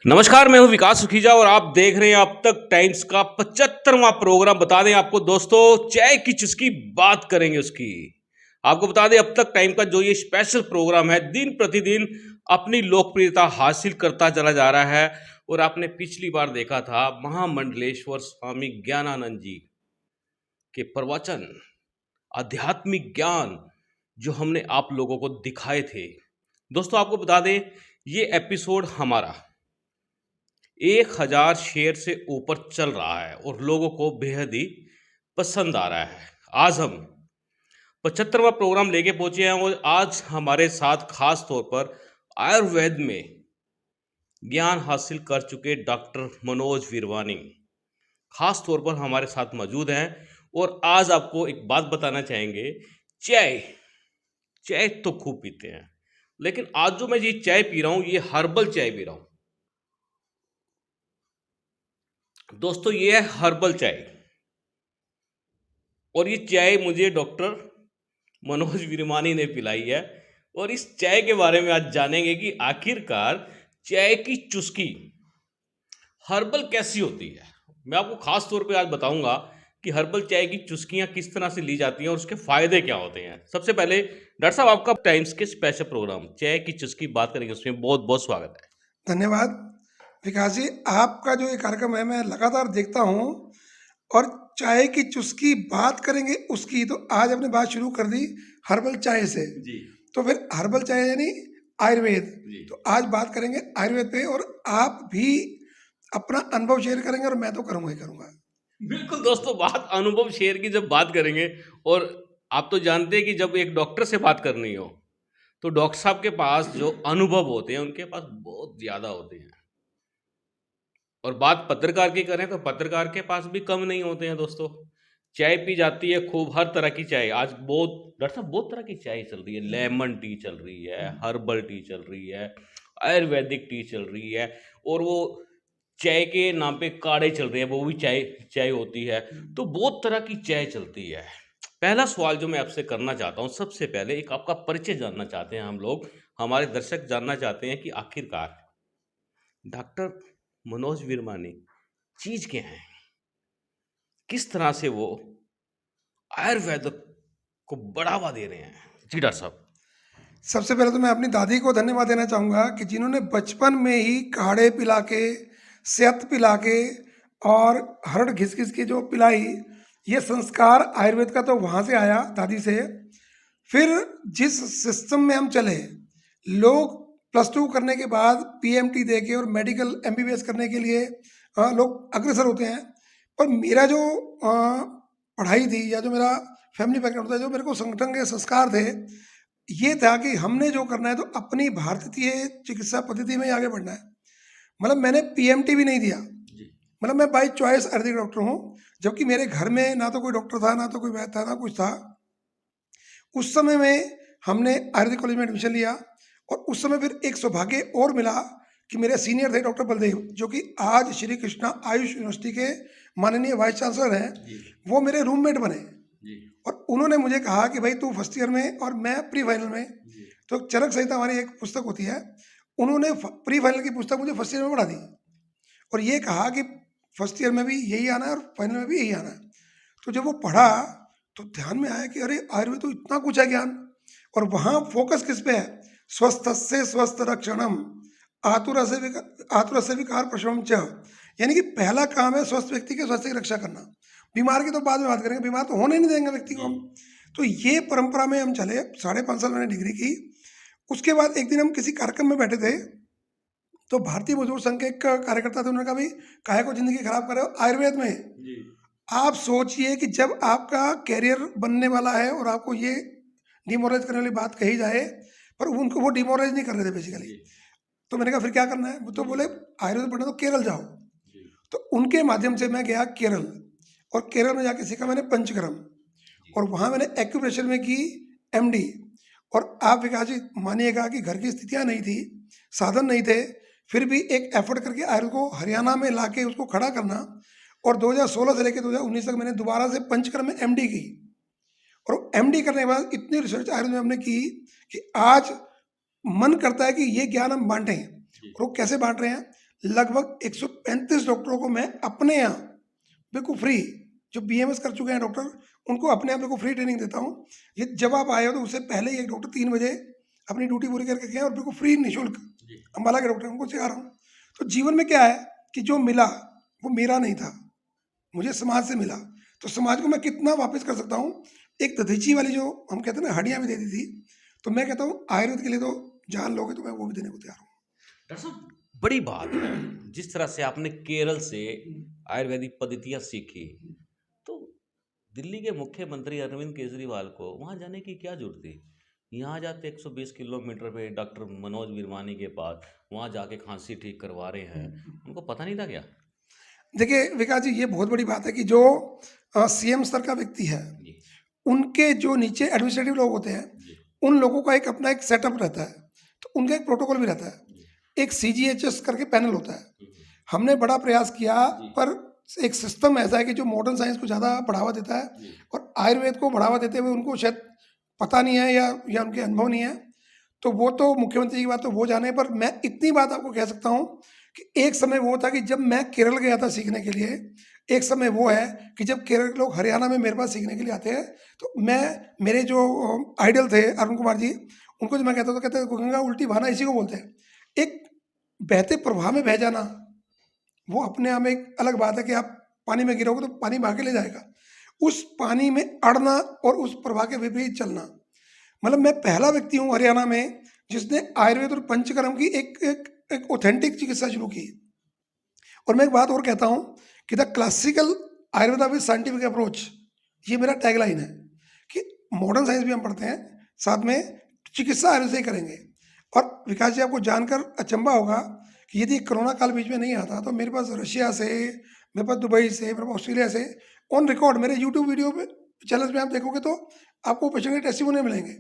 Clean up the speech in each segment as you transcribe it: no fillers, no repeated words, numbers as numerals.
नमस्कार, मैं हूं विकास सुखीजा और आप देख रहे हैं अब तक टाइम्स का 75वां प्रोग्राम। बता दें आपको दोस्तों, चाय की चुस्की बात करेंगे उसकी। आपको बता दें अब तक टाइम का जो ये स्पेशल प्रोग्राम है, दिन प्रतिदिन अपनी लोकप्रियता हासिल करता चला जा रहा है। और आपने पिछली बार देखा था महामंडलेश्वर स्वामी ज्ञानानंद जी के प्रवचन, आध्यात्मिक ज्ञान जो हमने आप लोगों को दिखाए थे। दोस्तों आपको बता दें, ये एपिसोड हमारा 1000 शेयर से ऊपर चल रहा है और लोगों को बेहद ही पसंद आ रहा है। आज हम 75वां प्रोग्राम लेके पहुंचे हैं और आज हमारे साथ खास तौर पर आयुर्वेद में ज्ञान हासिल कर चुके डॉक्टर मनोज वीरवानी खास तौर पर हमारे साथ मौजूद हैं। और आज आपको एक बात बताना चाहेंगे, चाय चाय तो खूब पीते हैं, लेकिन आज जो मैं ये चाय पी रहा हूं, ये हर्बल चाय पी रहा हूं दोस्तों। ये है हर्बल चाय और ये चाय मुझे डॉक्टर मनोज विरमानी ने पिलाई है। और इस चाय के बारे में आज जानेंगे कि आखिरकार चाय की चुस्की हर्बल कैसी होती है। मैं आपको खास तौर पे आज बताऊंगा कि हर्बल चाय की चुस्कियां किस तरह से ली जाती हैं और उसके फायदे क्या होते हैं। सबसे पहले डॉक्टर साहब, आपका टाइम्स के स्पेशल प्रोग्राम चाय की चुस्की बात करेंगे, उसमें बहुत बहुत स्वागत है। धन्यवाद विकास जी। आपका जो ये कार्यक्रम है मैं लगातार देखता हूँ और चाय की चुस्की बात करेंगे उसकी, तो आज आपने बात शुरू कर दी हर्बल चाय से जी तो फिर हर्बल चाय यानी आयुर्वेद। जी तो आज बात करेंगे आयुर्वेद पे और आप भी अपना अनुभव शेयर करेंगे और मैं तो करूँगा ही करूँगा। बिल्कुल दोस्तों, बात अनुभव शेयर की जब बात करेंगे, और आप तो जानते हैं कि जब एक डॉक्टर से बात करनी हो तो डॉक्टर साहब के पास जो अनुभव होते हैं उनके पास बहुत ज़्यादा होते हैं। और बात पत्रकार की करें तो पत्रकार के पास भी कम नहीं होते हैं दोस्तों। चाय पी जाती है खूब, हर तरह की चाय। आज बहुत डॉक्टर साहब बहुत तरह की चाय चल रही है। लेमन टी चल रही है, हर्बल टी चल रही है, आयुर्वेदिक टी चल रही है, और वो चाय के नाम पे काढ़े चल रहे हैं, वो भी चाय चाय होती है। तो बहुत तरह की चाय चलती है। पहला सवाल जो मैं आपसे करना चाहता हूँ, सबसे पहले एक आपका परिचय जानना चाहते हैं हम लोग, हमारे दर्शक जानना चाहते हैं कि आखिरकार डॉक्टर मनोज विरमानी चीज क्या है, किस तरह से वो आयुर्वेद को बढ़ावा दे रहे हैं। जी डॉक्टर साहब। सबसे पहले तो मैं अपनी दादी को धन्यवाद देना चाहूँगा कि जिन्होंने बचपन में ही काढ़े पिला के, सेहत पिला के और हरड़ घिस घिस के जो पिलाई, ये संस्कार आयुर्वेद का तो वहाँ से आया दादी से। फिर जिस सिस्टम में हम चले, लोग +2 करने के बाद पीएमटी दे के और मेडिकल एमबीबीएस करने के लिए लोग अग्रसर होते हैं। पर मेरा जो पढ़ाई थी या जो मेरा फैमिली बैकग्राउंड था, जो मेरे को संगठन के संस्कार थे, ये था कि हमने जो करना है तो अपनी भारतीय चिकित्सा पद्धति में ही आगे बढ़ना है। मतलब मैंने पीएमटी भी नहीं दिया, मतलब मैं बाई चॉइस आयुर्वेदिक डॉक्टर हूँ। जबकि मेरे घर में ना तो कोई डॉक्टर था, ना तो कोई वैद्य था, ना कुछ था। उस समय में हमने आयुर्वेदिक कॉलेज में एडमिशन लिया और उस समय फिर एक सौभाग्य और मिला कि मेरे सीनियर थे डॉक्टर बलदेव, जो कि आज श्री कृष्णा आयुष यूनिवर्सिटी के माननीय वाइस चांसलर हैं। वो मेरे रूममेट बने और उन्होंने मुझे कहा कि भाई तू फर्स्ट ईयर में और मैं प्री फाइनल में, तो चरक संहिता हमारी एक पुस्तक होती है, उन्होंने प्री फाइनल की पुस्तक मुझे फर्स्ट ईयर में पढ़ा दी और ये कहा कि फर्स्ट ईयर में भी यही आना है और फाइनल में भी यही आना है। तो जब वो पढ़ा तो ध्यान में आया कि अरे आयुर्वेद तो इतना कुछ है ज्ञान। और वहाँ फोकस किस पे है? स्वस्थ से स्वस्थ रक्षणम आतुर से विकार प्रशमम च, यानी कि पहला काम है स्वस्थ व्यक्ति के स्वास्थ्य की रक्षा करना। बीमार की तो बाद में बात करेंगे, बीमार तो होने नहीं देंगे व्यक्ति को हम। तो ये परंपरा में हम चले। 5.5 साल मैंने डिग्री की। उसके बाद एक दिन हम किसी कार्यक्रम में बैठे थे तो भारतीय मजदूर संघ के एक कार्यकर्ता थे, उन्होंने कहा भाई काहे को जिंदगी खराब करे हो आयुर्वेद में। आप सोचिए कि जब आपका कैरियर बनने वाला है और आपको ये डिमोरलाइज करने वाली बात कही जाए, पर उनको वो डिमोरलाइज नहीं कर रहे थे बेसिकली। तो मैंने कहा फिर क्या करना है? वो तो बोले आयुर्वेद पढ़ना तो केरल जाओ। तो उनके माध्यम से मैं गया केरल और केरल में जाके सीखा मैंने पंचकर्म और वहाँ मैंने एक्यूप्रेशर में की एमडी। और आप विकास जी मानिएगा कि घर की स्थितियाँ नहीं थी, साधन नहीं थे, फिर भी एक एफर्ट करके आयुर्वेद को हरियाणा में लाके उसको खड़ा करना। और 2016 से लेकर 2019 तक मैंने दोबारा से पंचकर्म में एमडी की और एमडी करने के बाद इतनी रिसर्च आयुर्वेद में हमने की कि आज मन करता है कि ये ज्ञान हम बांटें। और वो कैसे बांट रहे हैं? लगभग 135 डॉक्टरों को मैं अपने यहाँ बिल्कुल फ्री, जो बीएमएस कर चुके हैं डॉक्टर, उनको अपने आप बिल्कुल फ्री ट्रेनिंग देता हूँ। ये जब आप आए हो तो उससे पहले ही एक डॉक्टर 3 बजे अपनी ड्यूटी पूरी करके गए और बिल्कुल फ्री निःशुल्क अम्बाला के डॉक्टर उनको सिखा रहा हूँ। तो जीवन में क्या है कि जो मिला वो मेरा नहीं था, मुझे समाज से मिला। तो समाज को मैं कितना वापस कर सकता हूँ। एक दधीची वाली जो हम कहते हैं ना हड्डियाँ भी दे दी थी, तो मैं कहता हूँ आयुर्वेद के लिए तो जान लोगे तो मैं वो भी देने को तैयार हूँ। डॉक्टर साहब, बड़ी बात है जिस तरह से आपने केरल से आयुर्वेदिक पद्धतियाँ सीखी, तो दिल्ली के मुख्यमंत्री अरविंद केजरीवाल को वहाँ जाने की क्या जरूरत थी? यहाँ जाते 120 किलोमीटर पे डॉक्टर मनोज विरमानी के पास, वहाँ जाके खांसी ठीक करवा रहे हैं, उनको पता नहीं था क्या? देखिए विकास जी, ये बहुत बड़ी बात है कि जो सीएम स्तर का व्यक्ति है, जी उनके जो नीचे एडमिनिस्ट्रेटिव लोग होते हैं, जी उन लोगों का एक अपना एक सेटअप रहता है, तो उनका एक प्रोटोकॉल भी रहता है, जी एक सीजीएचएस करके पैनल होता है। हम्म, हमने बड़ा प्रयास किया, जी पर एक सिस्टम ऐसा है कि जो मॉडर्न साइंस को ज़्यादा बढ़ावा देता है जी और आयुर्वेद को बढ़ावा देते हुए उनको शायद पता नहीं है या उनके अनुभव नहीं है। तो वो तो मुख्यमंत्री की बात तो वो जाने, पर मैं इतनी बात आपको कह सकता हूँ कि एक समय वो था कि जब मैं केरल गया था सीखने के लिए, एक समय वो है कि जब केरल के लोग हरियाणा में मेरे पास सीखने के लिए आते हैं, तो मैं, मेरे जो आइडल थे अरुण कुमार जी, उनको जो मैं कहता था, कहते गंगा उल्टी बहाना इसी को बोलते हैं। एक बहते प्रवाह में बह जाना, वो अपने आप में एक अलग बात है कि आप पानी में गिरोगे तो पानी बहा के ले जाएगा। उस पानी में अड़ना और उस प्रवाह के विपरीत चलना, मतलब मैं पहला व्यक्ति हूँ हरियाणा में जिसने आयुर्वेद और पंचकर्म की एक ऑथेंटिक चिकित्सा शुरू की। और मैं एक बात और कहता हूँ कि the classical Ayurveda with scientific approach, ये मेरा टैगलाइन है कि मॉडर्न साइंस भी हम पढ़ते हैं, साथ में चिकित्सा आयुर्वेद से ही करेंगे। और विकास जी, आपको जानकर अचंभा होगा कि यदि कोरोना काल बीच में नहीं आता तो मेरे पास रशिया से, मेरे पास दुबई से, मेरे पास ऑस्ट्रेलिया से ऑन रिकॉर्ड मेरे यूट्यूब वीडियो पे चैनल में आप देखोगे तो आपको पेशेंट के टेस्टिमोनी मिलेंगे।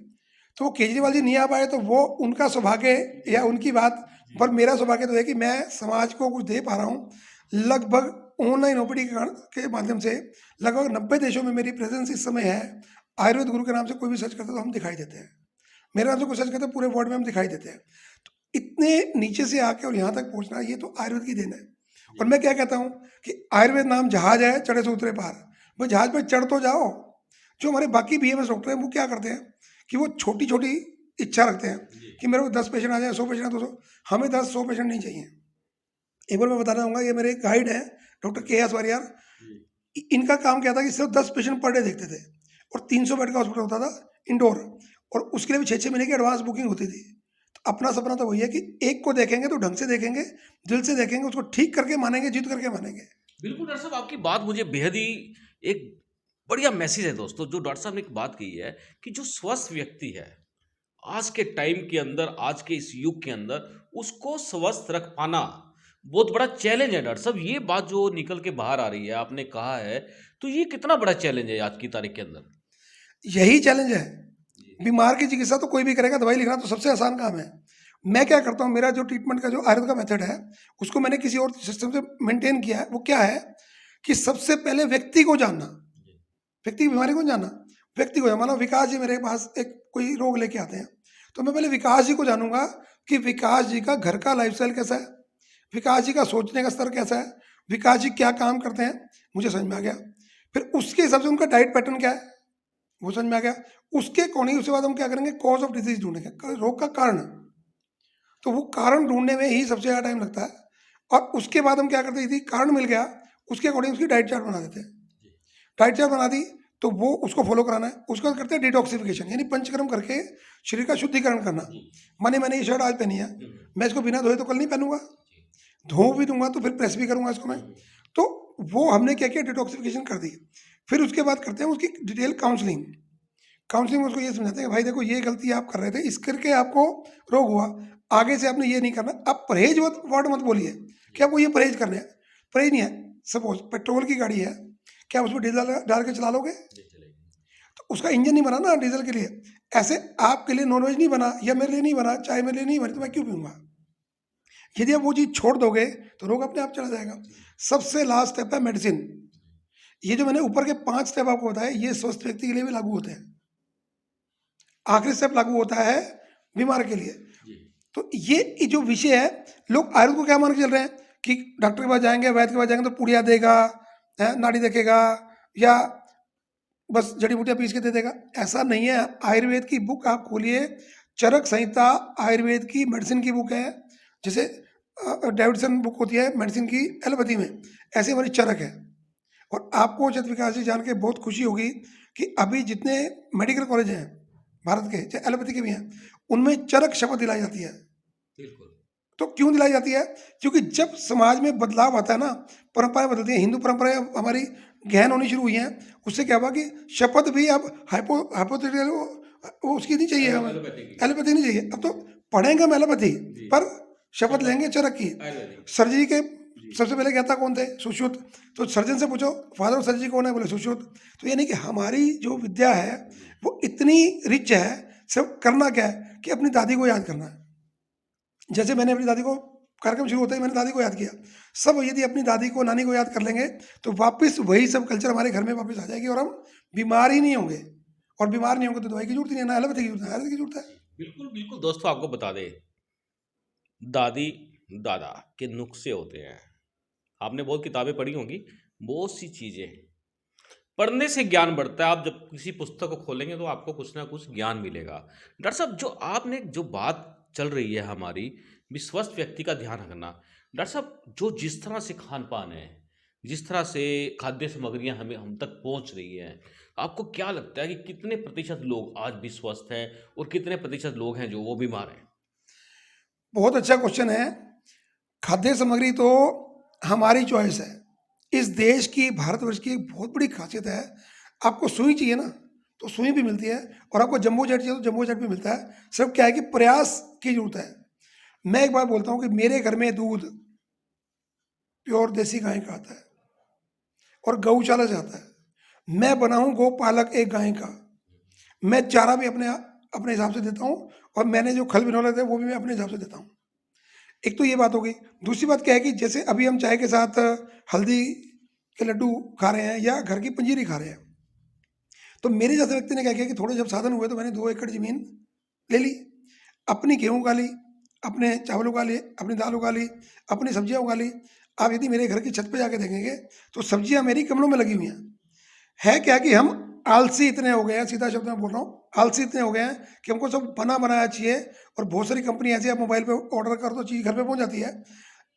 तो वो केजरीवाल जी नहीं आ पाए तो वो उनका सौभाग्य या उनकी बात, पर मेरा सौभाग्य तो है कि मैं समाज को कुछ दे पा रहा हूँ। लगभग ऑनलाइन ओपीडी के माध्यम से लगभग 90 देशों में मेरी प्रेजेंस इस समय है। आयुर्वेद गुरु के नाम से कोई भी सर्च करता है तो हम दिखाई देते हैं, मेरे नाम से कोई सर्च करता है पूरे वर्ल्ड में हम दिखाई देते हैं। तो इतने नीचे से आके और यहाँ तक पहुँचना, ये तो आयुर्वेद की देन है। और मैं क्या कहता हूँ कि आयुर्वेद नाम जहाज है, चढ़े से उतरे पार। भाई जहाज पर चढ़ तो जाओ। जो हमारे बाकी बीएमएस डॉक्टर हैं वो क्या करते हैं कि वो छोटी छोटी इच्छा रखते हैं कि मेरे को 10 पेशेंट आ जाए, 100 पेशेंट, 200, हमें 10-100 पेशेंट नहीं चाहिए। एक बार मैं बताना चाहूँगा, ये मेरे गाइड हैं डॉक्टर के एस वारियर, इनका काम क्या था कि सिर्फ 10 पेशेंट पर डे देखते थे और 300 बेड का हॉस्पिटल होता था इंडोर, और उसके लिए भी 6-6 महीने की एडवांस बुकिंग होती थी। तो अपना सपना तो वही है कि एक को देखेंगे तो ढंग से देखेंगे, दिल से देखेंगे, उसको ठीक करके मानेंगे, जीत करके मानेंगे। बिल्कुल डॉक्टर साहब, आपकी बात मुझे बेहद ही एक बढ़िया मैसेज है दोस्तों, जो डॉक्टर साहब ने एक बात कही है कि जो स्वस्थ व्यक्ति है आज के टाइम के अंदर, आज के इस युग के अंदर, उसको स्वस्थ रख पाना बहुत बड़ा चैलेंज है। डॉक्टर साहब, ये बात जो निकल के बाहर आ रही है, आपने कहा है, तो ये कितना बड़ा चैलेंज है आज की तारीख के अंदर? यही चैलेंज है। बीमार की चिकित्सा तो कोई भी करेगा, दवाई लिखना तो सबसे आसान काम है। मैं क्या करता हूँ, मेरा जो ट्रीटमेंट का जो आयुर्वेद का मेथड है उसको मैंने किसी और सिस्टम से मेंटेन किया है। वो क्या है कि सबसे पहले व्यक्ति को जानना, व्यक्ति की बीमारी को जानना, व्यक्ति को। मानो विकास जी मेरे पास एक कोई रोग लेके आते हैं, तो मैं पहले विकास जी को जानूंगा कि विकास जी का घर का लाइफस्टाइल कैसा है, विकास जी का सोचने का स्तर कैसा है, विकास जी क्या काम करते हैं, मुझे समझ में आ गया। फिर उसके हिसाब से उनका डाइट पैटर्न क्या है, वो समझ में आ गया। उसके अकॉर्डिंग उसके बाद हम क्या करेंगे, कॉज ऑफ डिजीज ढूंढेंगे, रोग का कारण। तो वो कारण ढूंढने में ही सबसे ज़्यादा टाइम लगता है। और उसके बाद हम क्या करते हैं, यदि कारण मिल गया उसके अकॉर्डिंग उसकी डाइट चार्ट बना देते हैं। डाइट चार्ट बना दी तो वो उसको फॉलो कराना है। उसके बाद करते हैं डिटॉक्सिफिकेशन, यानी पंचकर्म करके शरीर का शुद्धिकरण करना। मैंने ये शर्ट आज पहनी है, मैं इसको बिना धोए तो कल नहीं पहनूंगा, धो भी दूंगा तो फिर प्रेस भी करूंगा इसको मैं। तो वो हमने क्या किया, डिटॉक्सिफिकेशन कर दी। फिर उसके बाद करते हैं उसकी डिटेल काउंसलिंग। काउंसलिंग में उसको ये समझाते हैं, भाई देखो ये गलती आप कर रहे थे, इस करके आपको रोग हुआ, आगे से आपने ये नहीं करना। अब परहेज वर्ड मत बोलिए कि आपको ये परहेज करना है, परहेज नहीं है। सपोज पेट्रोल की गाड़ी है, क्या उसमें डीजल डाल के चला लोगे? तो उसका इंजन नहीं बना ना डीजल के लिए। ऐसे आपके लिए नॉनवेज नहीं बना या मेरे लिए नहीं बना, चाय मेरे लिए नहीं बनी, तो मैं क्यों पीऊँगा? यदि आप वो चीज़ छोड़ दोगे तो रोग अपने आप चला जाएगा। सबसे लास्ट स्टेप है मेडिसिन। ये जो मैंने ऊपर के 5 स्टेप आपको बताए, ये स्वस्थ व्यक्ति के लिए भी लागू होते हैं। आखिरी स्टेप लागू होता है बीमार के लिए। तो ये जो विषय है, लोग आयुर्वेद को क्या मान के चल रहे हैं, कि डॉक्टर के पास जाएंगे, वैद्य के पास जाएंगे तो पुड़िया देगा, नाड़ी देखेगा, या बस जड़ी बूटियां पीस के दे देगा। ऐसा नहीं है। आयुर्वेद की बुक आप खोलिए, चरक संहिता आयुर्वेद की मेडिसिन की बुक है। जैसे डेविडसन बुक होती है मेडिसिन की एलोपैथी में, ऐसे हमारी चरक है। और आपको जत विकास जी जान के बहुत खुशी होगी कि अभी जितने मेडिकल कॉलेज हैं भारत के, चाहे एलोपैथी के भी हैं, उनमें चरक शपथ दिलाई जाती है। बिल्कुल। तो क्यों दिलाई जाती है? क्योंकि जब समाज में बदलाव आता है ना, परंपराएं बदलती हैं, हिंदू परंपराएं हमारी गहन होनी शुरू हुई हैं, उससे क्या हुआ कि शपथ भी अब हाइपोथेटिकल वो उसकी नहीं चाहिए हमें, एलोपैथी नहीं चाहिए। अब तो पढ़ेंगे हम एलोपैथी, पर शपथ लेंगे चरक की। सर्जरी के सबसे पहले कहता कौन थे? सुश्रुत। तो सर्जन से पूछो फादर ऑफ सर्जरी कौन है? बोले सुश्रुत। तो यानी कि हमारी जो विद्या है वो इतनी रिच है। सिर्फ करना क्या है कि अपनी दादी को याद करना है। जैसे मैंने अपनी दादी को, कार्यक्रम शुरू होते ही मैंने दादी को याद किया। सब यदि अपनी दादी को, नानी को याद कर लेंगे तो वापस वही सब कल्चर हमारे घर में वापस आ जाएगी और हम बीमार ही नहीं होंगे। और बीमार नहीं होंगे तो दवाई की जरूरत नहीं है, ना एलोपैथी की जरूरत है, आयुर्वेद की जरूरत है। बिल्कुल बिल्कुल दोस्तों, आपको बता दें, दादी दादा के नुस्खे होते हैं। आपने बहुत किताबें पढ़ी होंगी, बहुत सी चीज़ें पढ़ने से ज्ञान बढ़ता है। आप जब किसी पुस्तक को खोलेंगे तो आपको कुछ ना कुछ ज्ञान मिलेगा। डॉक्टर साहब, जो आपने जो बात चल रही है हमारी, भी स्वस्थ व्यक्ति का ध्यान रखना, डॉक्टर साहब जो जिस तरह से खान पान है, जिस तरह से खाद्य सामग्रियां हमें हम तक पहुंच रही हैं, आपको क्या लगता है कि कितने प्रतिशत लोग आज भी स्वस्थ हैं और कितने प्रतिशत लोग हैं जो वो बीमार हैं? बहुत अच्छा क्वेश्चन है। खाद्य सामग्री तो हमारी चॉइस है। इस देश की, भारतवर्ष की एक बहुत बड़ी खासियत है। आपको सुई चाहिए ना तो सुई भी मिलती है, और आपको जम्बो जेट चाहिए तो जम्बो जेट भी मिलता है। सिर्फ क्या है कि प्रयास की जरूरत है। मैं एक बार बोलता हूँ कि मेरे घर में दूध प्योर देसी गाय का आता है और गौशाला से आता है। मैं बना हूँ गोपालक एक गाय का। मैं चारा भी अपने अपने हिसाब से देता हूँ, और मैंने जो खल बिनौले थे वो भी मैं अपने हिसाब से देता हूँ। एक तो ये बात हो गई। दूसरी बात क्या है कि जैसे अभी हम चाय के साथ हल्दी के लड्डू खा रहे हैं या घर की पंजीरी खा रहे हैं, तो मेरे जैसे व्यक्ति ने क्या किया कि थोड़े जब साधन हुए तो मैंने 2 एकड़ जमीन ले ली, अपनी गेहूँ उगा ली, अपने चावल उगा लिए, अपनी दाल उगा ली, अपनी सब्जियां उगा ली। आप यदि मेरे घर की छत पे जाके देखेंगे तो सब्जियां मेरी गमलों में लगी हुई हैं। है क्या कि हम आलसी इतने हो गए हैं, सीधा शब्द में बोल रहा हूँ, आलसी इतने हो गए हैं कि हमको सब बना बनाया चाहिए। और बहुत सारी कंपनी ऐसी, आप मोबाइल पे ऑर्डर कर दो, चीज़ घर पे पहुंच जाती है।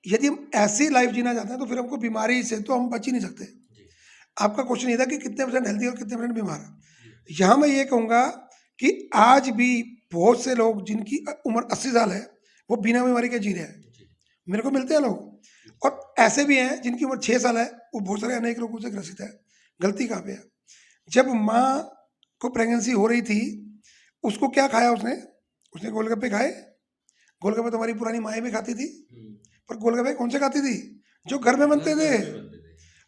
यदि हम ऐसी लाइफ जीना चाहते हैं तो फिर हमको बीमारी से तो हम बच ही नहीं सकते। आपका क्वेश्चन ये था कि कितने परसेंट हेल्दी और कितने परसेंट बीमार है। यहाँ मैं ये कहूँगा कि आज भी बहुत से लोग जिनकी उम्र 80 साल है वो बिना बीमारी के जी रहे हैं। मेरे को मिलते हैं लोग, और ऐसे भी हैं जिनकी उम्र 6 साल है, वो बहुत सारे अनेक रोगों से ग्रसित है। गलती कहाँ पे है? जब माँ को प्रेगनेंसी हो रही थी, उसको क्या खाया उसने? उसने गोलगप्पे खाए। गोलगप्पे तो हमारी पुरानी माएँ भी खाती थी, पर गोलगप्पे कौन से खाती थी? जो घर में बनते थे।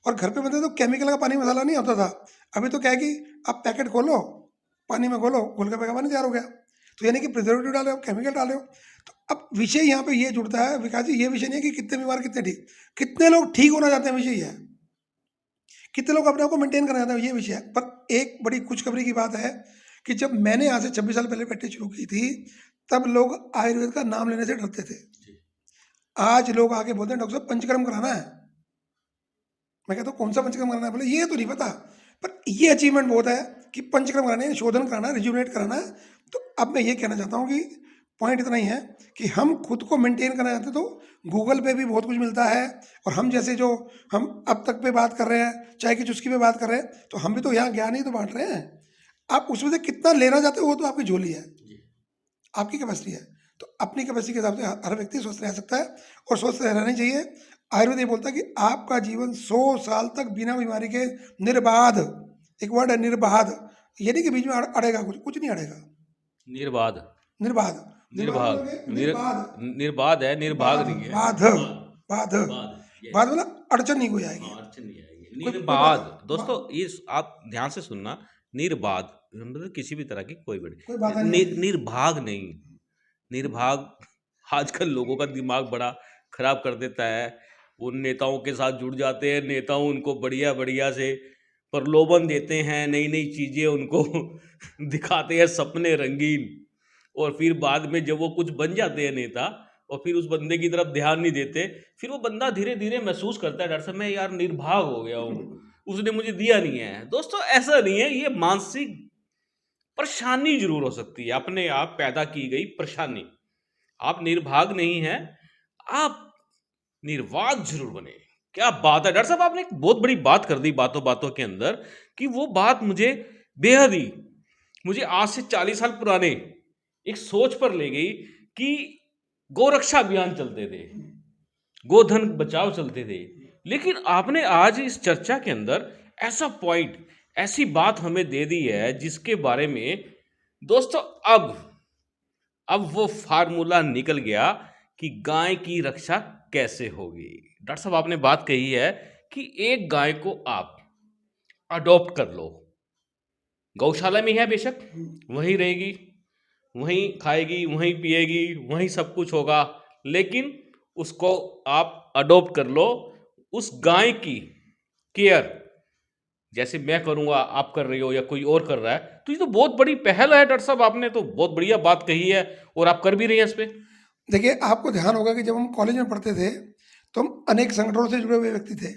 और घर पे बनते तो केमिकल का पानी मसाला नहीं होता था। अभी तो क्या है कि आप पैकेट खोलो, पानी में घोलो, गोलगप्पे का पानी तैयार हो गया। तो यानी कि प्रिजर्वेटिव डाले हो, केमिकल डाले हो। तो अब विषय यहाँ पे ये जुड़ता है विकास जी, ये विषय नहीं है कि कितने बीमार कितने ठीक, कितने लोग ठीक होना चाहते हैं, विषय ये है। कितने लोग अपने आप को मेंटेन करना चाहते हैं, ये विषय है। पर एक बड़ी खुशखबरी की बात है कि जब मैंने यहाँ से 26 साल पहले प्रैक्टिस शुरू की थी, तब लोग आयुर्वेद का नाम लेने से डरते थे। आज लोग आके बोलते हैं डॉक्टर साहब पंचकर्म कराना है। मैं कहता हूँ कौन सा पंचकर्म कराना है? बोले ये तो नहीं पता, पर ये अचीवमेंट बहुत है कि पंचकर्म कराना है, शोधन कराना है, रिजुविनेट कराना है। तो अब मैं ये कहना चाहता हूँ कि पॉइंट इतना ही है कि हम खुद को मेंटेन करना चाहते हैं तो गूगल पे भी बहुत कुछ मिलता है। और हम जैसे जो हम अब तक पे बात कर रहे हैं, चाय की चुस्की पे बात कर रहे हैं, तो हम भी तो यहाँ ज्ञान ही तो बांट रहे हैं। आप उसमें से कितना लेना चाहते हो वो तो आपकी झोली है, आपकी कैपेसिटी है। तो अपनी कैपेसिटी के हिसाब से हर व्यक्ति स्वस्थ रह सकता है, और स्वस्थ रहना ही चाहिए। आयुर्वेद ये बोलता है कि आपका जीवन 100 साल तक बिना बीमारी के निर्बाध, एक वर्ड है निर्बाध, यानी कि बीच में अड़ेगा कुछ, कुछ नहीं अड़ेगा। निर्बाध, निर्बाध, निर्भाग, निर्बाध, निर्बाध है, निर्भाग नहीं है। बाध, बाध, बाध मतलब अड़चन नहीं कोई आएगी। अड़चन नहीं आएगी। निर्बाध दोस्तों, ये आप ध्यान से सुनना, निर्बाध मतलब किसी भी तरह की कोई कोई बाधा नहीं आएगी। निर्भाग नहीं। निर्भाग आजकल लोगों का दिमाग बड़ा खराब कर देता है। उन नेताओं के साथ जुड़ जाते हैं, नेता उनको बढ़िया बढ़िया से प्रलोभन देते हैं, नई नई चीज़ें उनको दिखाते हैं, सपने रंगीन, और फिर बाद में जब वो कुछ बन जाते हैं नेता, और फिर उस बंदे की तरफ ध्यान नहीं देते, फिर वो बंदा धीरे धीरे महसूस करता है डॉक्टर साहब मैं यार निर्भाग हो गया हूँ, उसने मुझे दिया नहीं है। दोस्तों ऐसा नहीं है, ये मानसिक परेशानी जरूर हो सकती है, अपने आप पैदा की गई परेशानी। आप निर्भाग नहीं हैं, आप निर्वाक जरूर बने। क्या बात है डॉक्टर साहब, आपने एक बहुत बड़ी बात कर दी बातों बातों के अंदर, कि वो बात मुझे बेहद ही, मुझे आज से 40 साल पुराने एक सोच पर ले गई कि गोरक्षा अभियान चलते थे, गोधन बचाओ चलते थे। लेकिन आपने आज इस चर्चा के अंदर ऐसा पॉइंट, ऐसी बात हमें दे दी है जिसके बारे में दोस्तों अब वो फार्मूला निकल गया कि गाय की रक्षा कैसे होगी। डॉक्टर साहब आपने बात कही है कि एक गाय को आप अडॉप्ट कर लो, गौशाला में है बेशक, वहीं रहेगी, वहीं खाएगी, वहीं पिएगी, वहीं सब कुछ होगा, लेकिन उसको आप अडॉप्ट कर लो। उस गाय की केयर जैसे मैं करूंगा, आप कर रही हो या कोई और कर रहा है, तो ये तो बहुत बड़ी पहल है डॉक्टर साहब, आपने तो बहुत बढ़िया बात कही है और आप कर भी रही हैं इस पे। देखिए, आपको ध्यान होगा कि जब हम कॉलेज में पढ़ते थे तो हम अनेक संगठनों से जुड़े हुए व्यक्ति थे,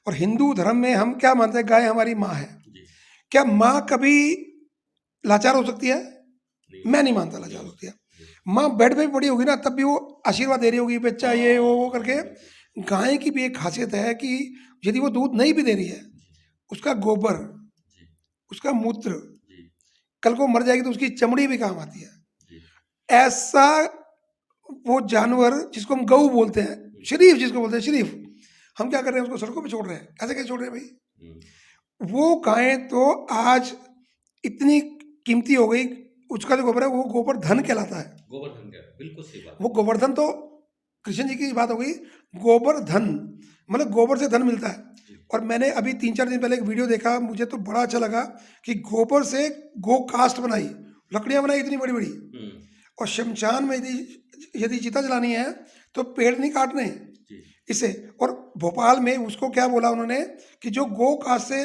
और हिंदू धर्म में हम क्या मानते हैं, गाय हमारी माँ है। क्या माँ कभी लाचार हो सकती है? मैं नहीं मानता लाचार होती है। माँ बेड पे भी पड़ी होगी ना, तब भी वो आशीर्वाद दे रही होगी, बच्चा ये वो करके। गाय की भी एक खासियत है कि यदि वो दूध नहीं भी दे रही है, उसका गोबर, उसका मूत्र, कल को मर जाएगी तो उसकी चमड़ी भी काम आती है। ऐसा वो जानवर जिसको हम गऊ बोलते हैं, शरीफ जिसको बोलते हैं शरीफ, हम क्या कर रहे हैं, उसको सड़कों पे छोड़ रहे हैं। ऐसे कैसे छोड़ रहे हैं भाई? वो गायें तो आज इतनी कीमती हो गई, उसका जो गोबर है वो गोवर्धन कहलाता है। गोवर्धन का बिल्कुल सही बात। वो गोवर्धन तो कृष्ण जी की बात हो गई, गोवर्धन मतलब गोबर से धन मिलता है। और मैंने अभी 3-4 दिन पहले एक वीडियो देखा, मुझे तो बड़ा अच्छा लगा कि गोबर से गो कास्ट बनाई, लकड़ियां बनाई इतनी बड़ी बड़ी, और शमशान में यदि चिता जलानी है तो पेड़ नहीं काटने इसे। और भोपाल में उसको क्या बोला उन्होंने कि जो गो कास्ट से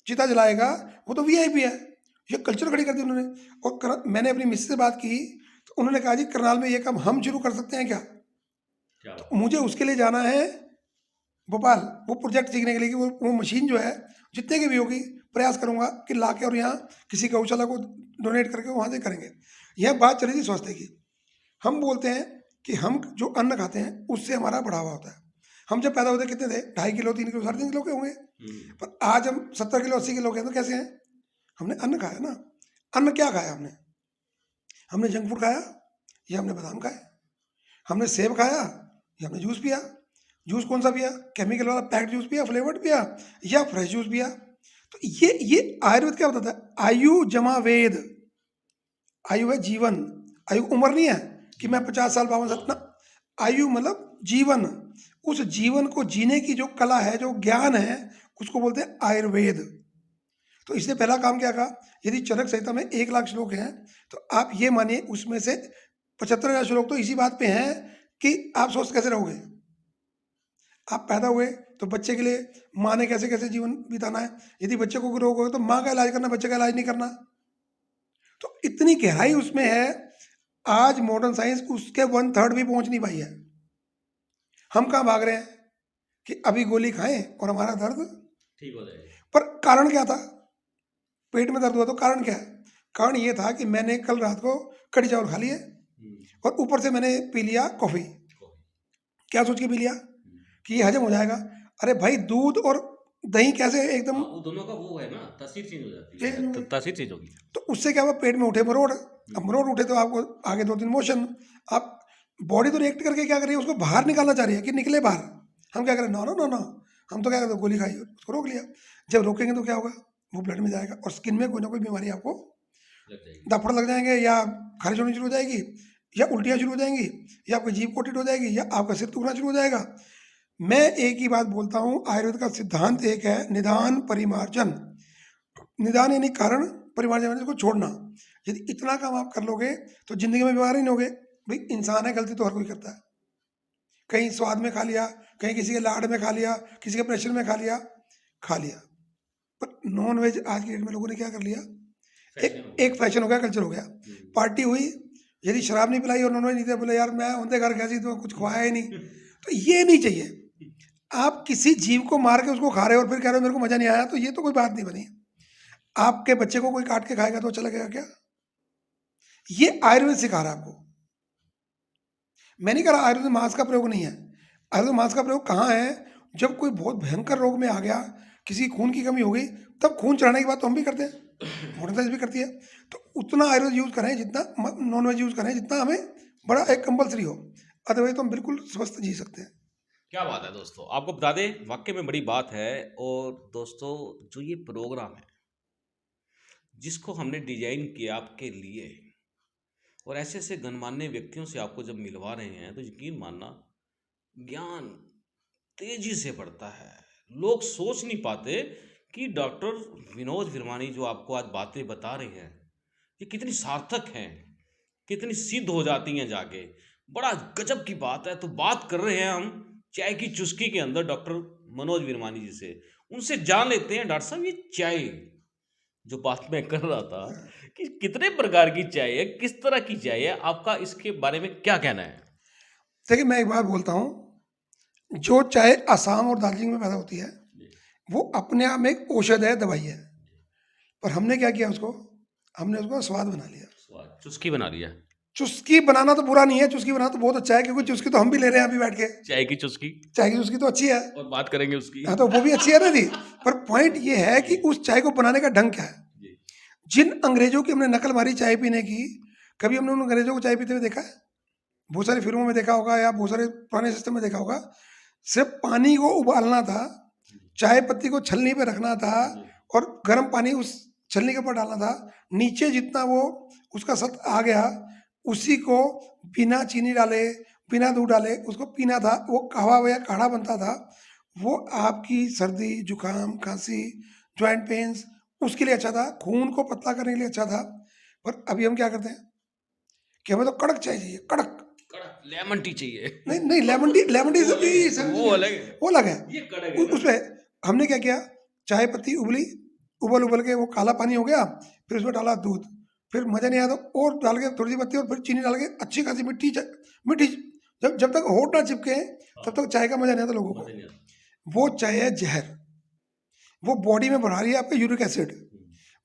चिता जलाएगा वो तो वीआईपी है। ये कल्चर खड़ी कर दी उन्होंने। और मैंने अपनी मिस से बात की तो उन्होंने कहा जी करनाल में ये काम हम शुरू कर सकते हैं क्या? तो मुझे उसके लिए जाना है भोपाल, वो प्रोजेक्ट सीखने के लिए कि वो मशीन जो है जितने की भी होगी, प्रयास करूंगा कि ला के और यहाँ किसी गौशाला को डोनेट करके वहाँ से करेंगे। यह बात चली थी स्वास्थ्य की। हम बोलते हैं कि हम जो अन्न खाते हैं उससे हमारा बढ़ावा होता है। हम जब पैदा होते कितने थे? 2.5 किलो, 3 किलो, 3.5 किलो के होंगे। पर आज हम 70 किलो 80 किलो के हैं, तो कैसे हैं? हमने अन्न खाया ना। अन्न क्या खाया हमने? हमने जंक फूड खाया या हमने बादाम खाए? हमने सेब खाया या हमने जूस पिया? जूस कौन सा पिया? केमिकल वाला पैक्ड जूस पिया, फ्लेवर्ड पिया, या फ्रेश जूस पिया? तो ये आयुर्वेद क्या बताता है? आयु जमा वेद। आयु है जीवन, आयु उम्र नहीं है कि मैं 50 साल 52 साल ना। आयु मतलब जीवन, उस जीवन को जीने की जो कला है, जो ज्ञान है, उसको बोलते हैं आयुर्वेद। तो इसने पहला काम क्या कहा? यदि चरक संहिता में 1 लाख श्लोक हैं तो आप ये मानिए उसमें से 75,000 श्लोक तो इसी बात पे हैं कि आप स्वस्थ कैसे रहोगे। आप पैदा हुए तो बच्चे के लिए माँ ने कैसे कैसे जीवन बिताना है। यदि बच्चे को रोग हो तो माँ का इलाज करना, बच्चे का इलाज नहीं करना। तो इतनी गहराई उसमें है, आज मॉडर्न साइंस उसके 1/3 भी पहुंच नहीं पाई है। हम कहाँ भाग रहे हैं कि अभी गोली खाएं और हमारा दर्द ठीक हो जाएगा। पर कारण क्या था? पेट में दर्द हुआ तो कारण क्या है? कारण ये था कि मैंने कल रात को कड़ी चावल खा लिए और ऊपर से मैंने पी लिया कॉफी। क्या सोच के पी लिया कि ये हजम हो जाएगा? अरे भाई, दूध और दही कैसे एकदम वो दोनों का वो है ना, तासीर चेंज हो जाती है, तासीर चेंज होगी। तो उससे क्या हुआ? पेट में उठे मरोड़। अब मरोड़ उठे तो आपको आगे 2-3 मोशन। आप बॉडी तो रिएक्ट करके क्या कर रही है? उसको बाहर निकालना चाह रही है कि निकले बाहर। हम क्या करें? नो नो नो नो, हम तो क्या करते, गोली खाई, उसको रोक लिया। जब रोकेंगे तो क्या होगा? वो ब्लड में जाएगा और स्किन में कोई ना कोई बीमारी आपको दफड़ लग जाएंगे, या खारिश होनी शुरू हो जाएगी, या उल्टियाँ शुरू हो जाएंगी, या आपकी जीभ कोटिट हो जाएगी, या आपका सिर दुखना शुरू हो जाएगा। मैं एक ही बात बोलता हूँ, आयुर्वेद का सिद्धांत एक है, निदान परिमार्जन। निदान यानी कारण, परिमार्जन यानी इसको छोड़ना। यदि इतना काम आप कर लोगे तो जिंदगी में बीमार ही नहीं होगे। भाई इंसान है, गलती तो हर कोई करता है। कहीं स्वाद में खा लिया, कहीं किसी के लाड में खा लिया, किसी के प्रेशर में खा लिया। पर नॉन वेज आज की डेट में लोगों ने क्या कर लिया? एक फैशन हो गया, कल्चर हो गया। पार्टी हुई, यदि शराब नहीं पिलाई और नॉनवेज नहीं दिया, बोले यार मैं उनके घर गया तो कुछ खवाया ही नहीं, तो ये नहीं चाहिए। आप किसी जीव को मार के उसको खा रहे हो और फिर कह रहे हो मेरे को मजा नहीं आया, तो ये तो कोई बात नहीं बनी। आपके बच्चे को कोई काट के खाएगा तो अच्छा लगेगा क्या? ये आयुर्वेद सिखा रहा है आपको। मैं नहीं कह रहा आयुर्वेद में मांस का प्रयोग नहीं है। आयुर्वेद में मांस का प्रयोग कहाँ है? जब कोई बहुत भयंकर रोग में आ गया, किसी खून की कमी हो गई, तब खून चढ़ाने की बात तो हम भी करते हैं, मॉडर्न साइंस भी करती है। तो उतना आयुर्वेद यूज करें जितना नॉन वेज यूज करें जितना हमें बड़ा एक कंपलसरी हो, अदरवाइज तो हम बिल्कुल स्वस्थ जी सकते हैं। क्या बात है दोस्तों, आपको बता दें वाकई में बड़ी बात है। और दोस्तों जो ये प्रोग्राम है जिसको हमने डिजाइन किया आपके लिए, और ऐसे ऐसे गणमान्य व्यक्तियों से आपको जब मिलवा रहे हैं, तो यकीन मानना ज्ञान तेजी से बढ़ता है। लोग सोच नहीं पाते कि डॉक्टर विनोद विरमानी जो आपको आज बातें बता रहे हैं ये कितनी सार्थक हैं, कितनी सिद्ध हो जाती हैं जाके। बड़ा गजब की बात है। तो बात कर रहे हैं हम चाय की चुस्की के अंदर डॉक्टर मनोज विरमानी जी से। उनसे जान लेते हैं डॉक्टर साहब, ये चाय जो बात मैं कर रहा था कि कितने प्रकार की चाय है, किस तरह की चाय है, आपका इसके बारे में क्या कहना है? देखिए मैं एक बात बोलता हूँ, जो चाय असम और दार्जिलिंग में पैदा होती है वो अपने आप में एक औषध है, दवाई है। पर हमने क्या किया उसको, हमने उसको स्वाद बना लिया, स्वाद चुस्की बना लिया। चुस्की बनाना तो बुरा नहीं है, चुस्की बनाना तो बहुत अच्छा है, क्योंकि चुस्की तो हम भी ले रहे हैं अभी बैठ के। चाय की चुस्की, चाय की चुस्की तो अच्छी है और बात करेंगे उसकी। हाँ, तो वो भी अच्छी है ना दी। पर पॉइंट ये है कि उस चाय को बनाने का ढंग क्या है। जी। जिन अंग्रेजों की हमने नकल मारी चाय पीने की, कभी हमने उन अंग्रेजों को चाय पीते हुए देखा है? बहुत सारी फिल्मों में देखा होगा या बहुत सारे पुराने सिस्टम में देखा होगा। सिर्फ पानी को उबालना था, चाय पत्ती को छलनी पे रखना था और गर्म पानी उस छलनी के ऊपर डालना था। नीचे जितना वो उसका सत आ गया, उसी को बिना चीनी डाले बिना दूध डाले उसको पीना था। वो कहवा या काढ़ा बनता था। वो आपकी सर्दी जुकाम खांसी जॉइंट पेन्स उसके लिए अच्छा था, खून को पतला करने के लिए अच्छा था। पर अभी हम क्या करते हैं कि हमें तो कड़क चाय चाहिए, कड़क। कड़क लेमन टी चाहिए। नहीं नहीं, लेमन टी वो अलग है, वो अलग है। ये कड़क है ना। उसमें हमने क्या किया, चाय पत्ती उबली, उबल के वो काला पानी हो गया, फिर उसमें डाला दूध, फिर मजा नहीं आया तो और डाल के थोड़ी सी पत्ती और फिर चीनी डाल के अच्छी खासी मीठी जब जब तक होठ ना चिपके तब तक चाय का मजा नहीं आता लोगों को। वो चाय है जहर। वो बॉडी में बढ़ा रही है आपका यूरिक एसिड,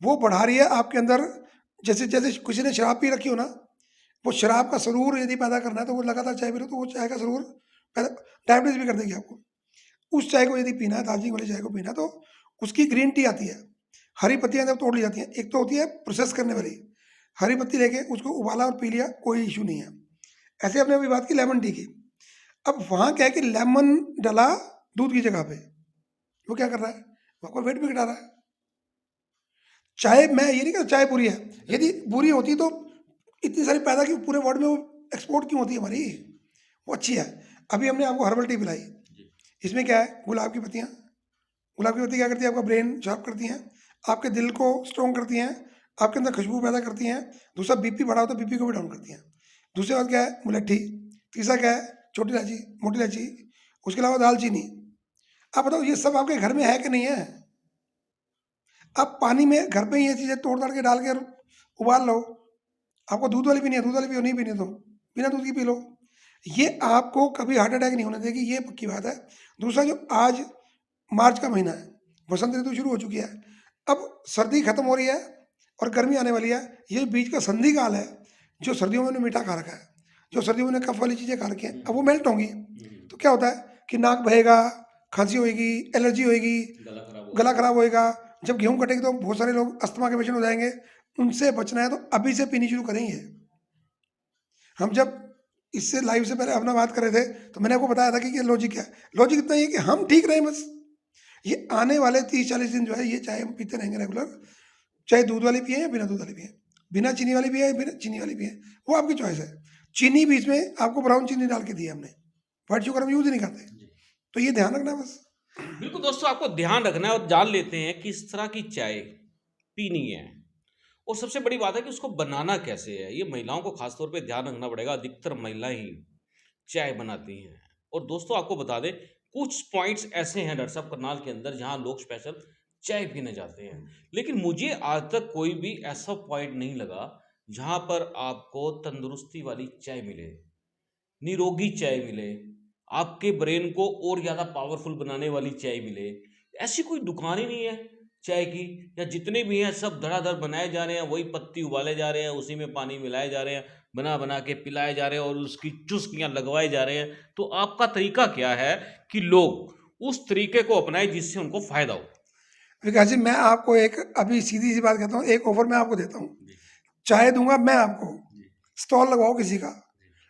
वो बढ़ा रही है आपके अंदर। जैसे जैसे किसी ने शराब पी रखी हो ना, वो शराब का सरूर यदि पैदा करना है तो वो लगातार चाय पी लो तो वो चाय का सरूर पैदा, डायबिटीज भी कर देगी आपको। उस चाय को यदि पीना है, दार्जिलिंग वाली चाय को पीना, तो उसकी ग्रीन टी आती है, हरी पत्तियां जब तोड़ ली जाती हैं। एक तो होती है प्रोसेस करने वाली, हरी पत्ती लेके उसको उबाला और पी लिया, कोई इशू नहीं है। ऐसे हमने अभी बात की लेमन टी की। अब वहाँ क्या है कि लेमन डाला दूध की जगह पे, वो क्या कर रहा है, वो आपका वेट भी घटा रहा है। चाय मैं ये नहीं कहता चाय बुरी है, यदि बुरी होती तो इतनी सारी पैदा की पूरे वर्ल्ड में वो एक्सपोर्ट क्यों होती है हमारी, वो अच्छी है। अभी हमने आपको हर्बल टी पिलाई, इसमें क्या है, गुलाब की पत्तियाँ। गुलाब की पत्ती क्या करती है, आपका ब्रेन शार्प करती हैं, आपके दिल को स्ट्रॉन्ग करती हैं, आपके अंदर खुशबू पैदा करती हैं। दूसरा बीपी बढ़ा हो तो बीपी को भी डाउन करती हैं। दूसरी बात क्या है, मुलट्ठी। तीसरा क्या है, छोटी इलायची, मोटी इलायची। उसके अलावा दालचीनी। आप बताओ ये सब आपके घर में है कि नहीं है? आप पानी में घर पे ही ये चीज़ें तोड़ ताड़ के डाल के उबाल लो। आपको दूध वाली पीनी है, दूध वाली पियो, नहीं पीनी तो बिना दूध की पी लो। ये आपको कभी हार्ट अटैक नहीं होने देगी, ये पक्की बात है। दूसरा, जो आज मार्च का महीना है, बसंत ऋतु शुरू हो चुकी है, अब सर्दी खत्म हो रही है और गर्मी आने वाली है। ये बीच का संधि काल है। जो सर्दियों में उन्हें मीठा खा रखा है, जो सर्दियों में कफ वाली चीज़ें खा रखी हैं, अब वो मेल्ट होंगी। तो क्या होता है कि नाक बहेगा, खांसी होएगी, एलर्जी होएगी, गला खराब होएगा। जब गेहूं कटेगी तो बहुत सारे लोग अस्थमा के पेशेंट हो जाएंगे। उनसे बचना है तो अभी से पीनी शुरू करेंगे। हम जब इससे लाइव से पहले अपना बात कर रहे थे तो मैंने आपको बताया था कि लॉजिक क्या है। लॉजिक इतना ही है कि हम ठीक रहें बस। ये आने वाले 30-40 दिन जो है ये चाय हम पीते रहेंगे रेगुलर, चाहे दूध वाली पिए या बिना दूध वाली पिए, बिना चीनी वाली पिए या बिना चीनी वाली पिए, वो आपकी चॉइस है। चीनी बीच में आपको ब्राउन चीनी डाल के दी है हमने, व्हाइट शुगर हम यूज ही नहीं करते, तो ये ध्यान रखना बस। बिल्कुल दोस्तों, आपको ध्यान रखना है और जान लेते हैं किस तरह की चाय पीनी है। और सबसे बड़ी बात है कि उसको बनाना कैसे है। ये महिलाओं को खासतौर पे ध्यान रखना पड़ेगा। अधिकतर महिलाएं ही चाय बनाती हैं। और दोस्तों आपको बता दें, कुछ पॉइंट्स ऐसे हैं डॉक्टर साहब करनाल के अंदर जहां लोग स्पेशल चाय पीने जाते हैं, लेकिन मुझे आज तक कोई भी ऐसा पॉइंट नहीं लगा जहाँ पर आपको तंदुरुस्ती वाली चाय मिले, निरोगी चाय मिले, आपके ब्रेन को और ज़्यादा पावरफुल बनाने वाली चाय मिले। ऐसी कोई दुकान ही नहीं है चाय की, या जितने भी हैं सब धड़ाधड़ बनाए जा रहे हैं, वही पत्ती उबाले जा रहे हैं, उसी में पानी मिलाए जा रहे हैं, बना बना के पिलाए जा रहे हैं और उसकी चुस्कियाँ लगवाए जा रहे हैं। तो आपका तरीका क्या है कि लोग उस तरीके को अपनाएं जिससे उनको फ़ायदा हो? विकास जी, मैं आपको एक अभी सीधी सी बात कहता हूँ, एक ऑफर मैं आपको देता हूँ। जी, चाय दूंगा मैं आपको, जी, स्टॉल लगवाओ किसी का,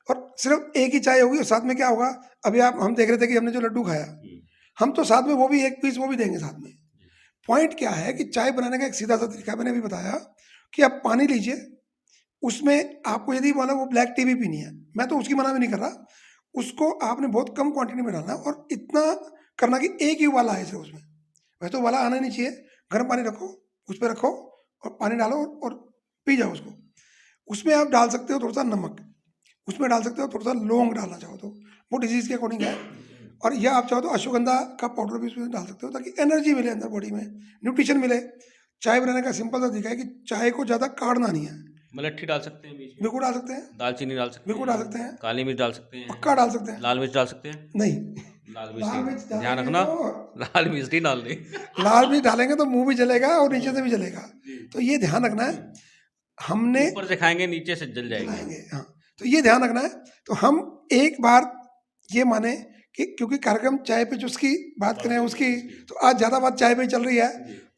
और सिर्फ एक ही चाय होगी और साथ में क्या होगा। अभी आप हम देख रहे थे कि हमने जो लड्डू खाया, जी, हम तो साथ में वो भी एक पीस वो भी देंगे साथ में। पॉइंट क्या है कि चाय बनाने का एक सीधा सा तरीका मैंने अभी बताया कि आप पानी लीजिए, उसमें आपको यदि मान लो वो ब्लैक टी भी पीनी है, मैं तो उसकी मना भी नहीं कर रहा, उसको आपने बहुत कम क्वांटिटी में डालना है और इतना करना कि एक ही उबाला आए सिर्फ उसमें। वैसे तो उबाला आना नहीं चाहिए। गर्म पानी रखो, उस पर रखो और पानी डालो और पी जाओ उसको। उसमें आप डाल सकते हो थोड़ा सा नमक, उसमें डाल सकते हो थोड़ा सा लौंग डालना चाहो तो, वो डिजीज़ के अकॉर्डिंग है। और या आप चाहो तो अश्वगंधा का पाउडर भी उसमें डाल सकते हो ताकि एनर्जी मिले अंदर बॉडी में, न्यूट्रिशन मिले। चाय बनाने का सिंपल सा तरीका है कि चाय को ज़्यादा काढ़ना नहीं है। मलट्ठी डाल सकते हैं बीच में, बिल्कुल डाल सकते हैं, दालचीनी डाल सकते बिल्कुल हैं, डाल सकते हैं, काली मिर्च डाल सकते हैं, पक्का डाल सकते हैं। लाल मिर्च डाल सकते हैं। नहीं, लाल मिर्च लाल नहीं, मिर्च ध्यान डालेंगे रखना, तो लाल मिर्च नहीं डालनी। लाल मिर्च डालेंगे तो मुंह भी जलेगा और नीचे से भी जलेगा, तो ये ध्यान रखना है। हमने ऊपर से खाएंगे नीचे से जल जाएंगे। जलाएंगे, हाँ, तो ये ध्यान रखना है। तो हम एक बार ये माने कि क्योंकि कार्यक्रम चाय पे जिसकी बात करें उसकी, तो आज ज़्यादा बात चाय पे ही चल रही है,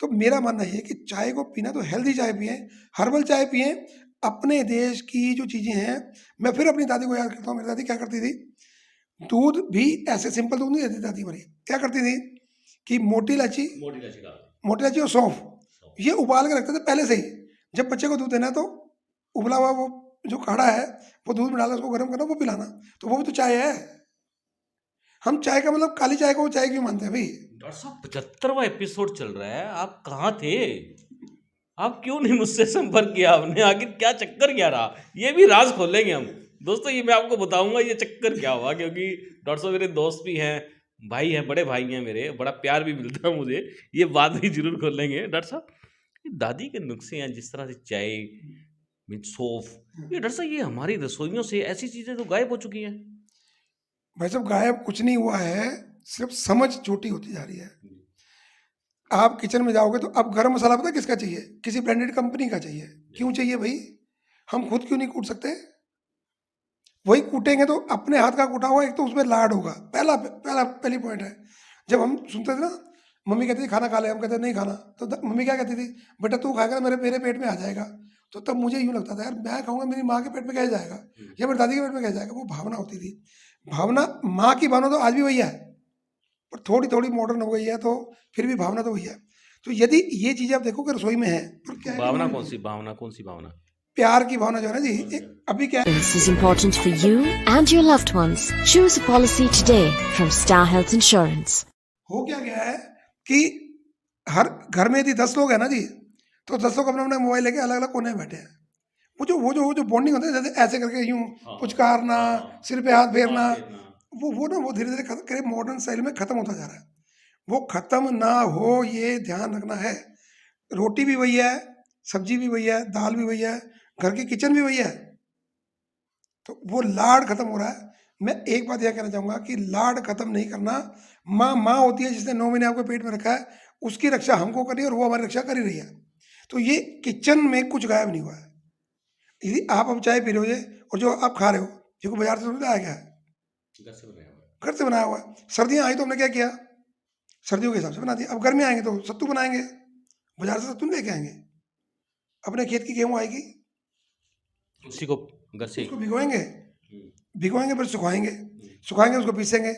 तो मेरा मानना ये है कि चाय को पीना तो हेल्दी चाय पिए, हर्बल चाय पिए। अपने देश की जो चीज़ें हैं, मैं फिर अपनी दादी को याद करता हूँ। मेरी दादी क्या करती थी, दूध भी ऐसे सिंपल दूध नहीं देती दादी हमारी, क्या करती थी कि मोटी इलायची, मोटी इलायची डाल मोटी इलायची और सौंफ ये उबाल के रखते थे पहले से ही। जब बच्चे को दूध देना है तो उबला हुआ वो जो काढ़ा है वो दूध में डालना, उसको गर्म करना, वो पिलाना, तो वो भी तो चाय है। हम चाय का मतलब काली चाय को चाय क्यों मानते हैं भाई? डॉक्टर साहब 75वां एपिसोड चल रहा है, आप कहाँ थे? आप क्यों नहीं मुझसे संपर्क किया आपने? आखिर क्या चक्कर क्या रहा? ये भी राज खोलेंगे हम दोस्तों, ये मैं आपको बताऊंगा ये चक्कर क्या हुआ, क्योंकि डॉक्टर साहब मेरे दोस्त भी हैं, भाई हैं, बड़े भाई हैं मेरे, बड़ा प्यार भी मिलता है मुझे। ये बात भी जरूर खोलेंगे डॉक्टर साहब। ये दादी के नुस्खे हैं, जिस तरह से चाय मीन सौंफ, ये डॉक्टर साहब ये हमारी रसोइयों से ऐसी चीजें तो गायब हो चुकी हैं। भाई साहब, गायब कुछ नहीं हुआ है, सिर्फ समझ छोटी होती जा रही है। आप किचन में जाओगे तो अब गरम मसाला पता है किसका चाहिए? किसी ब्रांडेड कंपनी का चाहिए। क्यों चाहिए भाई? हम खुद क्यों नहीं कूट सकते? वही कूटेंगे तो अपने हाथ का कूटा हुआ, एक तो उसमें लाड होगा, पहली पॉइंट है। जब हम सुनते थे ना, मम्मी कहती थी खाना खा ले, हम कहते नहीं खाना, तो मम्मी क्या कहती थी, बेटा तू खाएगा तो मेरे मेरे पेट में आ जाएगा। तो तब मुझे यूँ लगता था यार मैं खाऊंगा मेरी माँ के पेट में कैसे जाएगा, या मेरी दादी के पेट में कैसे जाएगा। वो भावना होती थी, भावना, माँ की भावना तो आज भी वही है, पर थोड़ी थोड़ी मॉडर्न हो गई है, तो फिर भी भावना तो वही है। तो यदि ये चीज़ें आप देखो कि रसोई में है, पर क्या है कि भावना मैंने कौन सी भावना, कौन सी भावना? प्यार की भावना जो है ना जी, अभी क्या है, This is important for you and your loved ones. Choose a policy today from Star Health Insurance. हो क्या गया है कि हर घर में यदि 10 लोग हैं ना जी, तो 10 लोग अपना अपना मोबाइल लेके अलग अलग कोने में बैठे हैं। वो जो बॉन्डिंग होता है, जैसे ऐसे करके यूं पुचकारना, सिर पे हाथ फेरना, वो ना वो धीरे धीरे मॉडर्न स्टाइल में खत्म होता जा रहा है। वो खत्म ना हो ये ध्यान रखना है। रोटी भी वही है, सब्जी भी वही है, दाल भी वही है, घर की किचन भी वही है, तो वो लाड खत्म हो रहा है। मैं एक बात यह कहना चाहूंगा कि लाड खत्म नहीं करना। माँ होती है जिसने 9 महीने आपको पेट में रखा है, उसकी रक्षा हमको करनी है और वो हमारी रक्षा कर ही रही है। तो ये किचन में कुछ गायब नहीं हुआ है। यदि आप अब चाय पी रहे हो ये, और जो आप खा रहे हो, जो बाजार से थोड़ी लाया गया है, घर से बनाया हुआ है। सर्दियाँ आई तो हमने क्या किया, सर्दियों के हिसाब से बना दिया। अब गर्मी आएंगे तो सत्तू बनाएंगे, बाजार से सत्तू नहीं लेके आएंगे, अपने खेत की गेहूँ आएगी, उसी को घर से उसको भिगोएंगे फिर सुखाएंगे उसको पीसेंगे,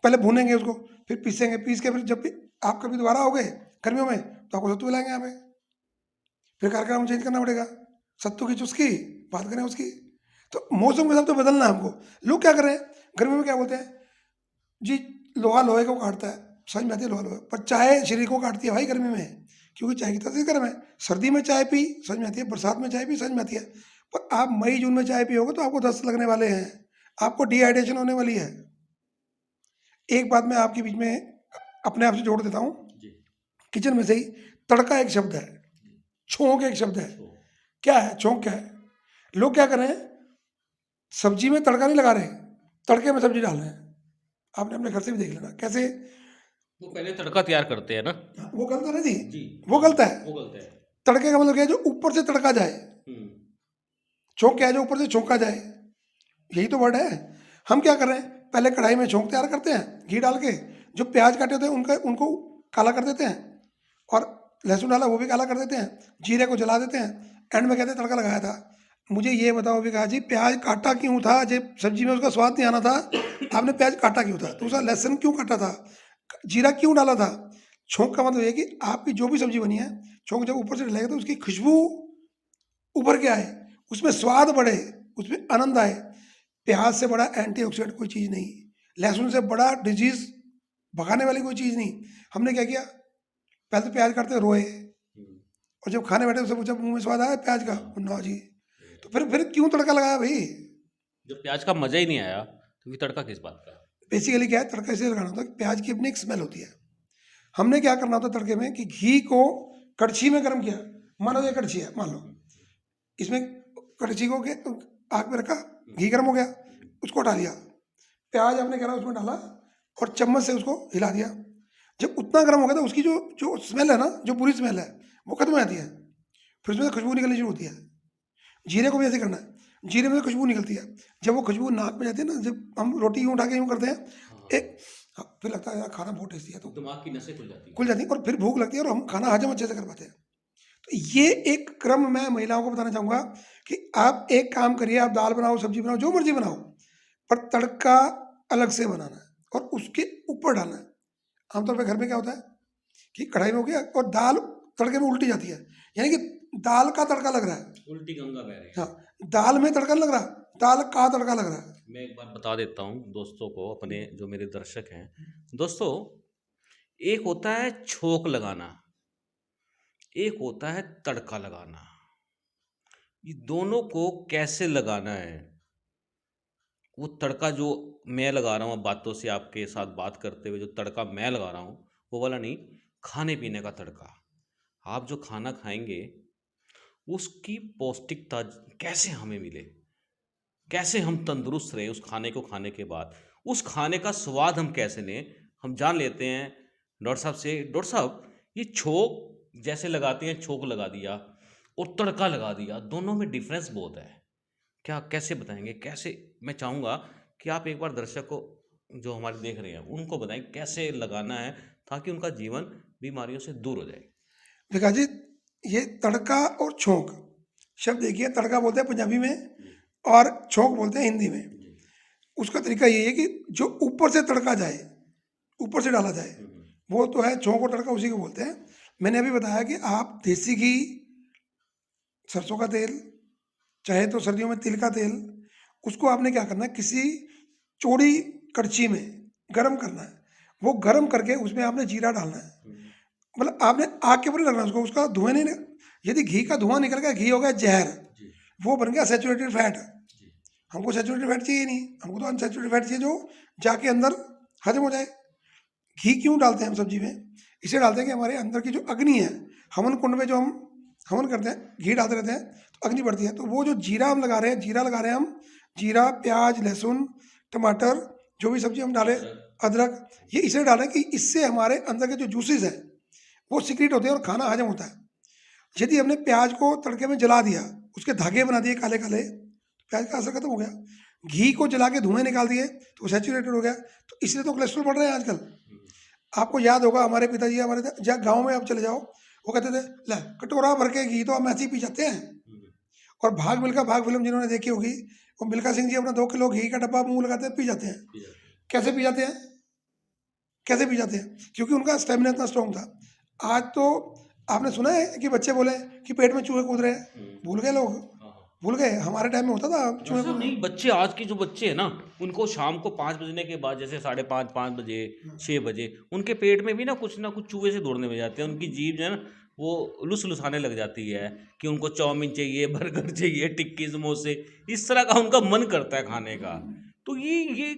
पहले भूनेंगे उसको, फिर पीसेंगे, पीस के फिर जब भी आप कभी दोबारा आओगे गर्मियों में तो आपको सत्तू मिलाएंगे यहाँ पे। फिर कार्यक्रम चेंज करना पड़ेगा, सत्तू की चुस्की, बात करें उसकी। तो मौसम के हिसाब से बदलना है हमको। लोग क्या कर रहे हैं, गर्मी में क्या बोलते हैं जी, लोहा लोहे को काटता है, समझ में आती है लोहा लोहे, पर चाय शरीर को काटती है भाई गर्मी में, क्योंकि चाय की तासीर गर्म है। सर्दी में चाय पी समझ में आती है, बरसात में चाय पी समझ में आती है, पर आप मई जून में चाय पियोगे तो आपको दस्त लगने वाले हैं, आपको डिहाइड्रेशन होने वाली है। एक बात मैं आपके बीच में अपने आप से जोड़ देता हूँ, किचन में से ही तड़का एक शब्द है, छोंक एक शब्द है। क्या है छोंक? क्या है? लोग क्या कर रहे हैं, सब्जी में तड़का नहीं लगा रहे, तड़के में सब्जी डाल रहे हैं। आपने अपने घर से भी देख लेना कैसे। वो पहले तड़का तैयार करते हैं ना। वो गलत है ना जी, जी, वो गलत है। वो गलत है। तड़के का मतलब क्या है, जो ऊपर से तड़का जाए। छौंक क्या है, जो ऊपर से छौंका जाए, यही तो वर्ड है। हम क्या कर रहे हैं, पहले कढ़ाई में छौंक तैयार करते हैं घी डाल के, जो प्याज काटे होते हैं उनको काला कर देते हैं, और लहसुन डाला वो भी काला कर देते हैं, जीरे को जला देते हैं, एंड में कहते हैं तड़का लगाया था। मुझे ये बताओ विकास जी, प्याज काटा क्यों था? जब सब्जी में उसका स्वाद नहीं आना था, आपने प्याज काटा क्यों था? दूसरा, लहसुन क्यों काटा था? जीरा क्यों डाला था? छौंक का मतलब ये कि आपकी जो भी सब्जी बनी है, छौंक जब ऊपर से डलेगा तो उसकी खुशबू उभर के आए, उसमें स्वाद बढ़े, उसमें आनंद आए। प्याज से बड़ा एंटीऑक्सीडेंट कोई चीज़ नहीं, लहसुन से बड़ा डिजीज भगाने वाली कोई चीज़ नहीं। हमने क्या किया, पहले तो प्याज काटते रोए, और जब खाने बैठे उससे पूछा मुंह में स्वाद आया प्याज का? ना जी। तो फिर क्यों तड़का लगाया भाई? जब प्याज का मजा ही नहीं आया तो फिर तड़का किस बात का? बेसिकली क्या है, तड़का इसलिए लगाना होता है कि प्याज की अपनी एक स्मेल होती है। हमने क्या करना होता है तड़के में कि घी को कड़छी में गर्म किया, मान लो ये कड़छी है, मान लो इसमें कड़छी को आग में रखा, घी गर्म हो गया, उसको उठा लिया, प्याज आपने करा उसमें डाला और चम्मच से उसको हिला दिया। जब उतना गर्म हो गया तो उसकी जो जो स्मेल है ना, जो बुरी स्मेल है वो खत्म हो जाती है, फिर उसमें खुशबू निकलनी शुरू होती है। जीरे को भी ऐसे करना है, जीरे में खुशबू निकलती है, जब वो खुशबू नाक में जाती है ना, जब हम रोटी यूँ उठा के यूँ करते हैं एक, फिर लगता है यार खाना बहुत टेस्टी है, तो दिमाग की नसें खुल जाती है और फिर भूख लगती है और हम खाना हजम अच्छे से कर पाते हैं। तो ये एक क्रम मैं महिलाओं को बताना चाहूँगा कि आप एक काम करिए, आप दाल बनाओ, सब्जी बनाओ, जो मर्जी बनाओ, पर तड़का अलग से बनाना है और उसके ऊपर डालना है। आमतौर पर घर में क्या होता है कि कढ़ाई में हो गया और दाल तड़के में उल्टी जाती है, यानी कि दाल का तड़का लग रहा है, उल्टी गंगा बह रही है। हाँ, दाल में तड़का लग रहा, दाल का तड़का लग रहा है। मैं एक बात बता देता हूँ दोस्तों को, अपने जो मेरे दर्शक हैं, दोस्तों, एक होता है छोंक लगाना, एक होता है तड़का लगाना। ये दोनों को कैसे लगाना है, वो तड़का जो मैं लगा रहा हूँ अब बातों से आपके साथ बात करते हुए, जो तड़का मैं लगा रहा हूँ वो वाला नहीं, खाने पीने का तड़का। आप जो खाना खाएंगे उसकी पौष्टिकता कैसे हमें मिले, कैसे हम तंदुरुस्त रहें उस खाने को खाने के बाद, उस खाने का स्वाद हम कैसे लें, हम जान लेते हैं डॉक्टर साहब से। डॉक्टर साहब, ये छोंक जैसे लगाते हैं, छोंक लगा दिया और तड़का लगा दिया, दोनों में डिफरेंस बहुत है, क्या कैसे बताएंगे? कैसे, मैं चाहूँगा कि आप एक बार दर्शक को जो हमारे देख रहे हैं उनको बताएं कैसे लगाना है ताकि उनका जीवन बीमारियों से दूर हो जाए। विकास जी, ये तड़का और छौंक शब्द देखिए, तड़का बोलते हैं पंजाबी में और छौंक बोलते हैं हिंदी में। उसका तरीका ये है कि जो ऊपर से तड़का जाए, ऊपर से डाला जाए, वो तो है छौंक और तड़का, उसी को बोलते हैं। मैंने अभी बताया कि आप देसी घी, सरसों का तेल, चाहे तो सर्दियों में तिल का तेल, उसको आपने क्या करना है, किसी चौड़ी कड़छी में गरम करना है। वो गरम करके उसमें आपने जीरा डालना है, मतलब आपने आग के ऊपर लगना है उसको, उसका धुआं नहीं। यदि घी का धुआं निकल गया, घी हो गया जहर, वो बन गया सैचुरेटेड फैट। हमको सैचुरेटेड फैट चाहिए नहीं, हमको तो अनसैचुरेटेड फैट चाहिए जो जाके अंदर हजम हो जाए। घी क्यों डालते हैं हम सब्जी में? इसे डालते हैं कि हमारे अंदर की जो अग्नि है, हवन कुंड में जो हम हवन करते हैं, घी डालते रहते हैं तो अग्नि बढ़ती है। तो वो जो जीरा हम लगा रहे हैं, जीरा लगा रहे हैं हम, जीरा, प्याज, लहसुन, टमाटर, जो भी सब्जी हम डालें, अदरक, ये इसलिए डालें कि इससे हमारे अंदर के जो जूसेस हैं वो सीक्रेट होते हैं और खाना हजम होता है। यदि हमने प्याज को तड़के में जला दिया, उसके धागे बना दिए काले काले, तो प्याज का असर खत्म हो गया। घी को जला के धुएं निकाल दिए तो सैचुरेटेड हो गया। तो इसलिए तो कोलेस्ट्रॉल बढ़ रहे हैं आजकल। आपको याद होगा हमारे पिताजी, हमारे जहाँ गाँव में आप चले जाओ, वो कहते थे ले कटोरा भर के घी तो हम ऐसे ही पी जाते हैं। और भाग मिल्खा भाग फिल्म जिन्होंने देखी होगी, वो मिल्खा सिंह जी अपना 2 किलो घी का डब्बा मुंह लगाते हैं, पी जाते हैं। कैसे पी जाते हैं? कैसे पी जाते हैं? क्योंकि उनका स्टेमिना इतना स्ट्रॉन्ग था। आज तो आपने सुना है कि बच्चे बोले कि पेट में चूहे कूद रहे हैं, भूल गए लोग, भूल गए। हमारे टाइम में होता था चूहे कूद। नहीं, बच्चे आज के जो बच्चे हैं ना, उनको शाम को 5 बजने के बाद, जैसे 5:30 5 बजे 6 बजे, उनके पेट में भी ना कुछ चूहे से दौड़ने में जाते हैं। उनकी जीभ जो है ना वो लुस-लुसाने लग जाती है कि उनको चाउमीन चाहिए, बर्गर चाहिए, टिक्की, समोसे, इस तरह का उनका मन करता है खाने का। तो ये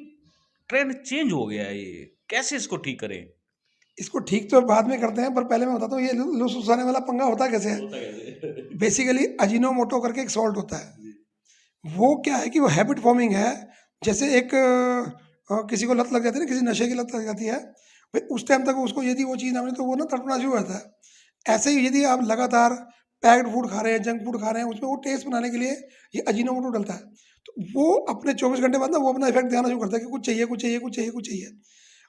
ट्रेंड चेंज हो गया है। ये कैसे इसको ठीक करें? इसको ठीक तो बाद में करते हैं, पर पहले मैं बताता हूँ ये लुस लुसाने वाला पंगा होता कैसे है। बेसिकली अजीनोमोटो करके एक सॉल्ट होता है, वो क्या है कि वो हैबिट फॉर्मिंग है। जैसे एक किसी को लत लग जाती है ना, किसी नशे की लत लग जाती है, भाई उस टाइम तक उसको यदि वो चीज़ ना मिले तो वो ना तड़पना शुरू हो जाता है। ऐसे ही यदि आप लगातार पैक्ड फूड खा रहे हैं, जंक फूड खा रहे हैं, उसमें वो टेस्ट बनाने के लिए ये अजीनोमोटो डलता है, तो वो अपने 24 घंटे बाद ना वो अपना इफेक्ट दिखाना शुरू करता है कि कुछ चाहिए, कुछ चाहिए, कुछ चाहिए, कुछ चाहिए।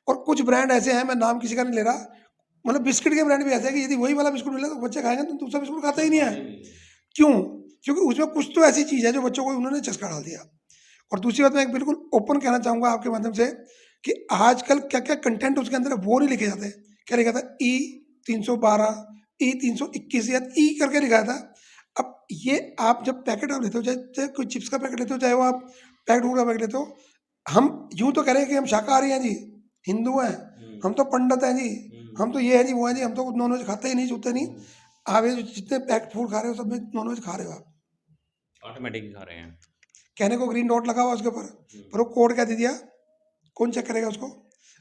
और कुछ ब्रांड ऐसे हैं, मैं नाम किसी का नहीं ले रहा, मतलब बिस्किट के ब्रांड भी ऐसे हैं कि यदि वही वाला बिस्कुट मिले तो बच्चे खाएंगे, तो दूसरा बिस्कुट खाता ही नहीं है। क्यों? क्योंकि उसमें कुछ तो ऐसी चीज़ है जो बच्चों को उन्होंने चस्का डाल दिया। और दूसरी बात मैं एक बिल्कुल ओपन कहना चाहूँगा आपके माध्यम से कि आजकल क्या-क्या कंटेंट उसके अंदर है वो नहीं लिखे जाते। क्या लिखा था? E312, E321 या ई करके लिखा था। अब ये आप जब पैकेट आप लेते हो, चाहे कोई चिप्स का पैकेट लेते हो, चाहे वो आप पैक्ड फूड का पैकेट लेते हो, हम यूँ तो कह रहे हैं कि हम शाकाहारी हैं जी, हिंदू हैं, हम तो पंडित हैं जी, हम तो ये हैं जी, वो हैं जी, हम तो नॉन-वेज खाते ही नहीं, छूते नहीं। आप ये जितने पैक्ड फूड खा रहे हो सब में नॉनवेज खा रहे हो आप। ऑटोमेटिक ही खा रहे हैं। कहने को ग्रीन डॉट लगा हुआ उसके ऊपर, पर वो कोड क्या दे दिया, कौन चेक करेगा उसको?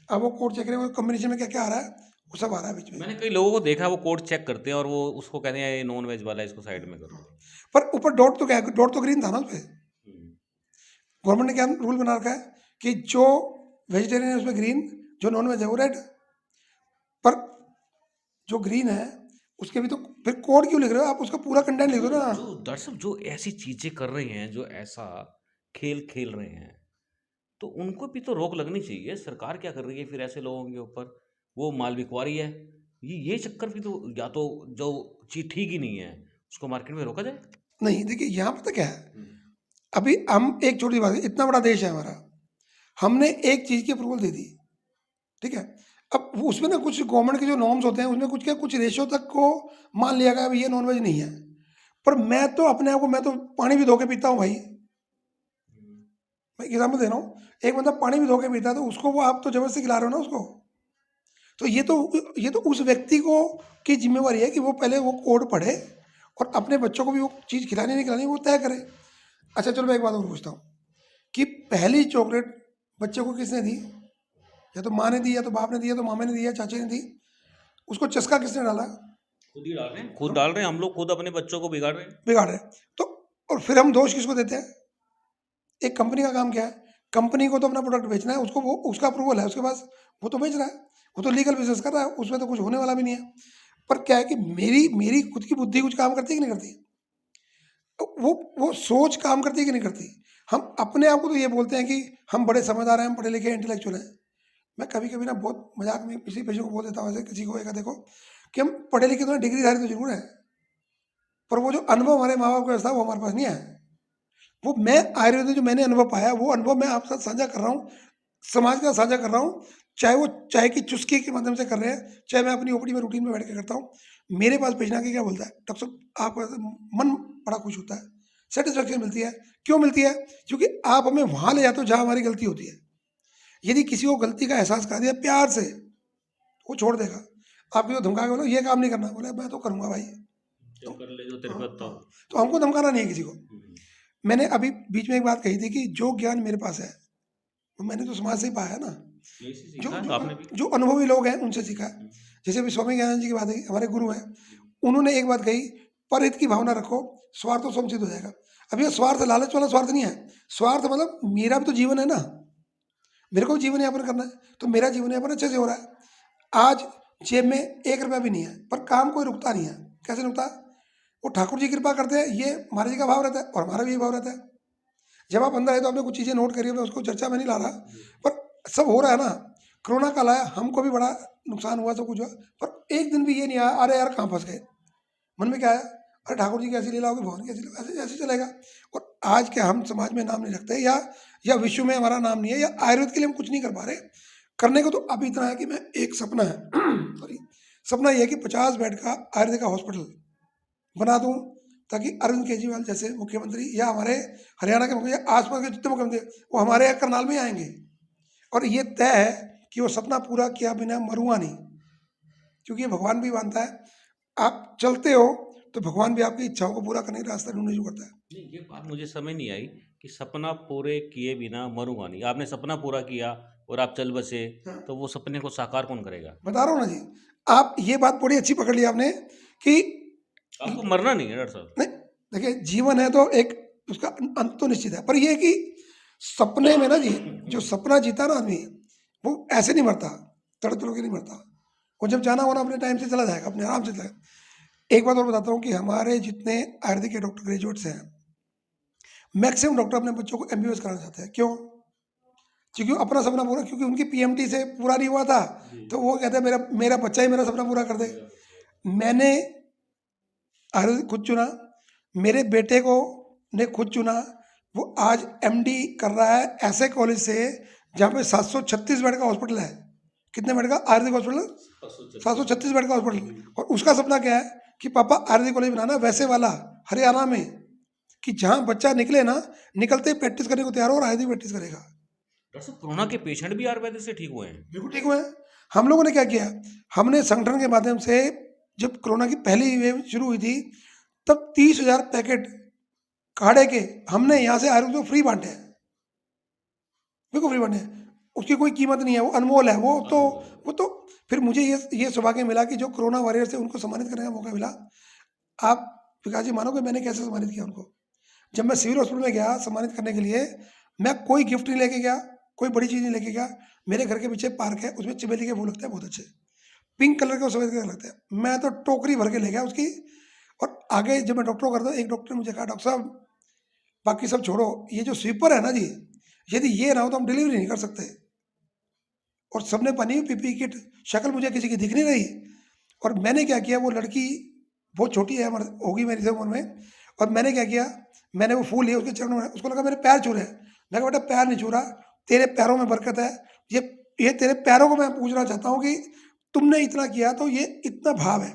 अब वो कोड चेक करेगा, कॉम्बिनेशन में क्या क्या आ रहा है, वो सब आ रहा है बीच में। मैंने कई लोगों को देखा वो कोड चेक करते हैं और वो उसको कहते हैं ये नॉन वेज वाला है, इसको साइड में करो। पर ऊपर डॉट तो क्या है, डॉट तो ग्रीन था ना उस पर। हम्म। गवर्नमेंट ने क्या रूल बना रखा है कि जो वेजिटेरियन है उसमें ग्रीन, जो नॉन वेज है वो रेड। पर जो ग्रीन है उसके भी तो फिर कोड क्यों लिख रहे हो आप? उसका पूरा कंटेंट लिख दो ना। जो दरअसल जो ऐसी चीजें कर रहे हैं, जो ऐसा खेल खेल रहे हैं, तो उनको भी तो रोक लगनी चाहिए। सरकार क्या कर रही है फिर ऐसे लोगों के ऊपर? वो माल बिकवारी है, ये चक्कर भी तो, या तो जो चीज ठीक ही नहीं है उसको मार्केट में रोका जाए। नहीं देखिए, यहाँ पता क्या है, अभी हम एक छोटी बात है, इतना बड़ा देश है हमारा, हमने एक चीज़ की अप्रूवल दे दी, ठीक है। अब वो उसमें ना कुछ गवर्नमेंट के जो नॉर्म्स होते हैं उसमें कुछ क्या कुछ रेशो तक को मान लिया गया, ये नॉनवेज नहीं है। पर मैं तो अपने आप को, मैं तो पानी भी धो के पीता हूँ भाई, मैं एग्जाम्पल दे रहा हूँ। एक बंदा पानी भी धो के पीता है, तो उसको वो आप तो जबरदस्ती खिला रहे हो ना उसको। तो ये तो उस व्यक्ति को की जिम्मेवारी है कि वो पहले वो कोड पढ़े और अपने बच्चों को भी वो चीज़ खिलानी नहीं खिलानी वो तय करे। अच्छा चलो मैं एक बात और पूछता हूँ कि पहली चॉकलेट बच्चे को किसने दी? या तो माँ ने दी, या तो बाप ने दी, या तो मामा ने दी, या चाचे ने दी। उसको चस्का किसने डाला? खुद ही डाल रहे हैं, खुद डाल रहे हैं। हम लोग खुद अपने बच्चों को बिगाड़ रहे हैं। बिगाड़ रहे। तो और फिर हम दोष किसको देते हैं? एक कंपनी का काम क्या है? कंपनी को तो अपना प्रोडक्ट बेचना है, उसको वो उसका अप्रूवल है उसके पास, वो तो बेच रहा है, वो तो लीगल बिजनेस कर रहा है, उसमें तो कुछ होने वाला भी नहीं है। पर क्या है कि मेरी मेरी खुद की बुद्धि कुछ काम करती है कि नहीं करती? तो वो सोच काम करती है कि नहीं करती? हम अपने आप को तो ये बोलते हैं कि हम बड़े समझदार हैं, हम पढ़े लिखे इंटेलेक्चुअल हैं। मैं कभी कभी ना बहुत मजाक में किसी पेशे को बोल देता हूँ, ऐसे किसी को एक देखो कि हम पढ़े लिखे तो हैं, डिग्रीधारी तो जरूर है, पर वो जो अनुभव हमारे माँ बाप के पास था वो हमारे पास नहीं है। वो मैं आयुर्वेद में जो मैंने अनुभव पाया वो अनुभव मैं आपके साथ साझा कर रहा हूँ, समाज का साझा कर रहा हूँ। चाहे वो चाय की चुस्की के माध्यम से कर रहे हैं, चाहे मैं अपनी ओपीडी में रूटीन में बैठ के करता हूँ। मेरे पास पेशेंट आके क्या बोलता है, डॉक्टर साहब आपका मन बड़ा खुश होता है, सेटिस्फेक्शन मिलती है। क्यों मिलती है? क्योंकि आप हमें वहाँ ले जाते हो जहाँ हमारी गलती होती है। यदि किसी को गलती का एहसास करा दिया प्यार से, वो छोड़ देगा। आप किसी को धमका के बोलो ये काम नहीं करना, बोले मैं तो करूँगा भाई, जो कर ले जो तेरे को आता हो। तो हमको धमकाना नहीं है किसी को। मैंने अभी बीच में एक बात कही थी कि जो ज्ञान मेरे पास है वो मैंने तो समाज से ही पाया है ना, यही से जो सीखा है जो, आपने भी। जो अनुभवी लोग हैं उनसे सीखा है। जैसे अभी स्वामी ज्ञानानंद जी की बात है, हमारे गुरु हैं, उन्होंने एक बात कही, परहित की भावना रखो, स्वार्थ तो समुचित हो जाएगा। अब ये स्वार्थ लालच वाला स्वार्थ नहीं है, स्वार्थ मतलब मेरा भी तो जीवन है ना, मेरे को भी जीवन यापन करना है, तो मेरा जीवन यापन अच्छे से हो रहा है। आज जेब में 1 रुपया भी नहीं है, पर काम कोई रुकता नहीं है। कैसे रुकता? वो ठाकुर जी कृपा करते हैं, ये महाराज जी का भाव रहता है और हमारा भी यही भाव रहता है। जब आप अंदर आए तो आपने कुछ चीज़ें नोट करी है, मैं उसको चर्चा में नहीं ला रहा, पर सब हो रहा है ना। कोरोना काल आया, हमको भी बड़ा नुकसान हुआ, सब कुछ हुआ, पर एक दिन भी ये नहीं आया अरे यार कहाँ फंस गए। मन में क्या आया, अरे ठाकुर जी की ऐसी लीला होगी, भगवान की ऐसी लीला, ऐसे ऐसे चलेगा। और आज क्या हम समाज में नाम नहीं रखते, या विश्व में हमारा नाम नहीं है, या आयुर्वेद के लिए हम कुछ नहीं कर पा रहे। करने को तो अभी इतना है कि मैं एक सपना है सॉरी, सपना ये है कि 50 बेड का आयुर्वेद का हॉस्पिटल बना दूं, ताकि अरविंद केजरीवाल जैसे मुख्यमंत्री या हमारे हरियाणा के मुख्यमंत्री, आसपास के जितने मुख्यमंत्री, वो हमारे यहाँ करनाल में आएंगे। और ये तय है कि वो सपना पूरा किया बिना मरूंगा नहीं, क्योंकि ये भगवान भी मानता है। आप चलते हो तो भगवान भी आपकी इच्छाओं को पूरा करने का रास्ता ढूंढने शुरू करता है। नहीं, ये बात मुझे समझ नहीं आई कि सपना पूरे किए बिना मरूंगा नहीं। आपने सपना पूरा किया और आप चल बसे, हाँ। तो वो सपने को साकार कौन करेगा? बता रहा हूँ ना जी, आप ये बात बड़ी अच्छी पकड़ ली आपने कि आपको मरना नहीं है डॉक्टर साहब। नहीं, देखिए जीवन है तो एक उसका अंत तो निश्चित है। पर ये है कि सपने में ना जी, जो सपना जीता ना आदमी, वो ऐसे नहीं मरता, तड़क तड़क के नहीं मरता। वो जब जाना होना अपने टाइम से चला जाएगा, अपने आराम से चला जाएगा। एक बात और बताता हूँ कि हमारे जितने आयुर्वेदिक के डॉक्टर ग्रेजुएट्स हैं, मैक्सिमम डॉक्टर अपने बच्चों को एमबीबीएस कराना चाहते हैं। क्यों? क्योंकि वो अपना सपना पूरा, क्योंकि उनकी पीएमटी से पूरा नहीं हुआ था, तो वो कहते हैं मेरा मेरा बच्चा ही मेरा सपना पूरा कर दे। मैंने आयुर्वेद खुद चुना, मेरे बेटे को ने खुद चुना, वो आज एमडी कर रहा है ऐसे कॉलेज से जहाँ पे 736 बेड का हॉस्पिटल है। कितने बेड का आयुर्वेदिक हॉस्पिटल? 736 बेड का हॉस्पिटल। और उसका सपना क्या है कि पापा आयुर्वेदिक कॉलेज बनाना, वैसे वाला हरियाणा में, कि जहाँ बच्चा निकले ना, निकलते ही प्रैक्टिस करने को तैयार हो और आयुर्वेदिक प्रैक्टिस करेगा। डॉक्टर साहब, कोरोना के पेशेंट भी आयुर्वेद से ठीक हुए हैं? बिल्कुल ठीक हुए हैं। हम लोगों ने क्या किया, हमने संगठन के माध्यम से, जब कोरोना की पहली वेव शुरू हुई थी, तब 30,000 पैकेट काढ़े के हमने यहाँ से आयुर्वेद को फ्री बांटे हैं। बिल्कुल फ्री बांटे हैं, उसकी कोई कीमत नहीं है, वो अनमोल है। वो तो फिर मुझे ये सौभाग्य मिला कि जो कोरोना वॉरियर्स थे उनको सम्मानित करने का मौका मिला। आप विकास जी मानोगे मैंने कैसे सम्मानित किया उनको? जब मैं सिविल हॉस्पिटल में गया सम्मानित करने के लिए, मैं कोई गिफ्ट नहीं लेके गया, कोई बड़ी चीज़ नहीं लेके गया। मेरे घर के पीछे पार्क है, उसमें चमेली के फूल लगते हैं बहुत अच्छे, पिंक कलर के और सफेद कलर लगते हैं। मैं तो टोकरी भर के ले गया उसकी। और आगे जब मैं डॉक्टर को करता हूँ, एक डॉक्टर ने मुझे कहा, डॉक्टर साहब बाकी सब छोड़ो, ये जो स्वीपर है ना जी, यदि ये ना हो तो हम डिलीवरी नहीं कर सकते। और सबने पहनी हुई पीपी किट, शक्ल मुझे किसी की दिख नहीं रही। और मैंने क्या किया, वो लड़की बहुत छोटी है, होगी मेरी से उम्र में, और मैंने क्या किया, मैंने वो फूल लिए उसके चरणों में, उसको लगा मेरे पैर छू रहे हैं। मैं कहा बेटा पैर नहीं छू रहा, तेरे पैरों में बरकत है। ये तेरे पैरों को मैं पूछना चाहता हूँ कि तुमने इतना किया तो ये इतना भाव है,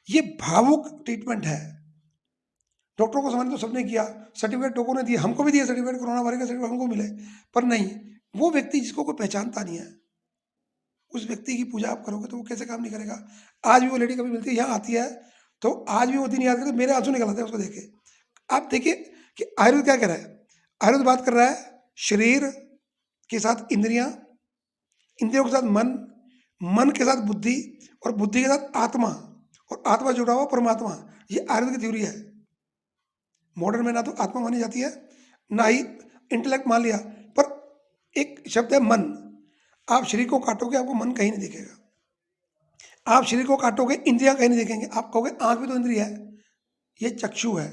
ये भावुक ट्रीटमेंट है। डॉक्टरों को समझ तो सबने किया, सर्टिफिकेट लोगों ने दिए, हमको भी दिए सर्टिफिकेट, कोरोना वायरस का सर्टिफिकेट हमको मिले। पर नहीं, वो व्यक्ति जिसको कोई पहचानता नहीं है, उस व्यक्ति की पूजा आप करोगे तो वो कैसे काम नहीं करेगा। आज भी वो लेडी कभी मिलती है, यहाँ आती है, तो आज भी वो दिन याद करते, मेरे आंसू निकल आते हैं उसको देख के। आप देखिए कि आयुर्वेद क्या कह रहा है। आयुर्वेद बात कर रहा है शरीर के साथ इंद्रियां, इंद्रियों के साथ मन, मन के साथ बुद्धि, और बुद्धि के साथ आत्मा, और आत्मा जुड़ा हुआ परमात्मा। ये आयुर्वेद की थ्योरी है। मॉडर्न में ना तो आत्मा मानी जाती है, ना ही इंटेलेक्ट मान लिया, पर एक शब्द है मन। आप शरीर को काटोगे, आपको मन कहीं नहीं दिखेगा। आप शरीर को काटोगे, इंद्रियां कहीं नहीं दिखेंगे। आप कहोगे आंख भी तो इंद्रिय है, ये चक्षु है।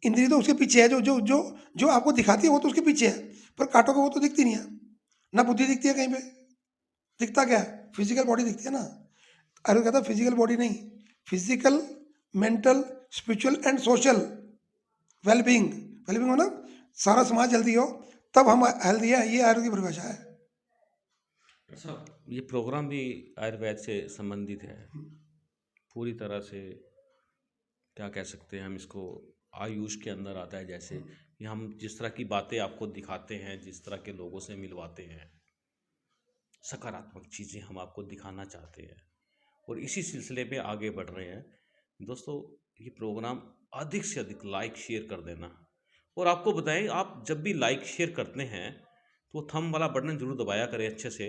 इंद्रिय तो उसके पीछे है, जो जो जो जो आपको दिखाती है वो तो उसके पीछे है, पर काटोगे वो तो दिखती नहीं है। ना बुद्धि दिखती है कहीं पे, दिखता क्या है, फिजिकल बॉडी दिखती है ना। अरे कहता फिजिकल बॉडी नहीं, physical, mental, spiritual and social wellbeing. Wellbeing हो ना, सारा समाज हेल्दी हो तब हम हेल्दी है, ये आयुर्वेद की परिभाषा है। साहब, ये प्रोग्राम भी आयुर्वेद से संबंधित है पूरी तरह से। क्या कह सकते हैं हम इसको, आयुष के अंदर आता है। जैसे कि हम जिस तरह की बातें आपको दिखाते हैं, जिस तरह के लोगों से मिलवाते हैं, सकारात्मक चीज़ें हम आपको दिखाना चाहते हैं, और इसी सिलसिले में आगे बढ़ रहे हैं। दोस्तों, ये प्रोग्राम अधिक से अधिक लाइक शेयर कर देना। और आपको बताएं, आप जब भी लाइक शेयर करते हैं तो थंब वाला बटन जरूर दबाया करें अच्छे से,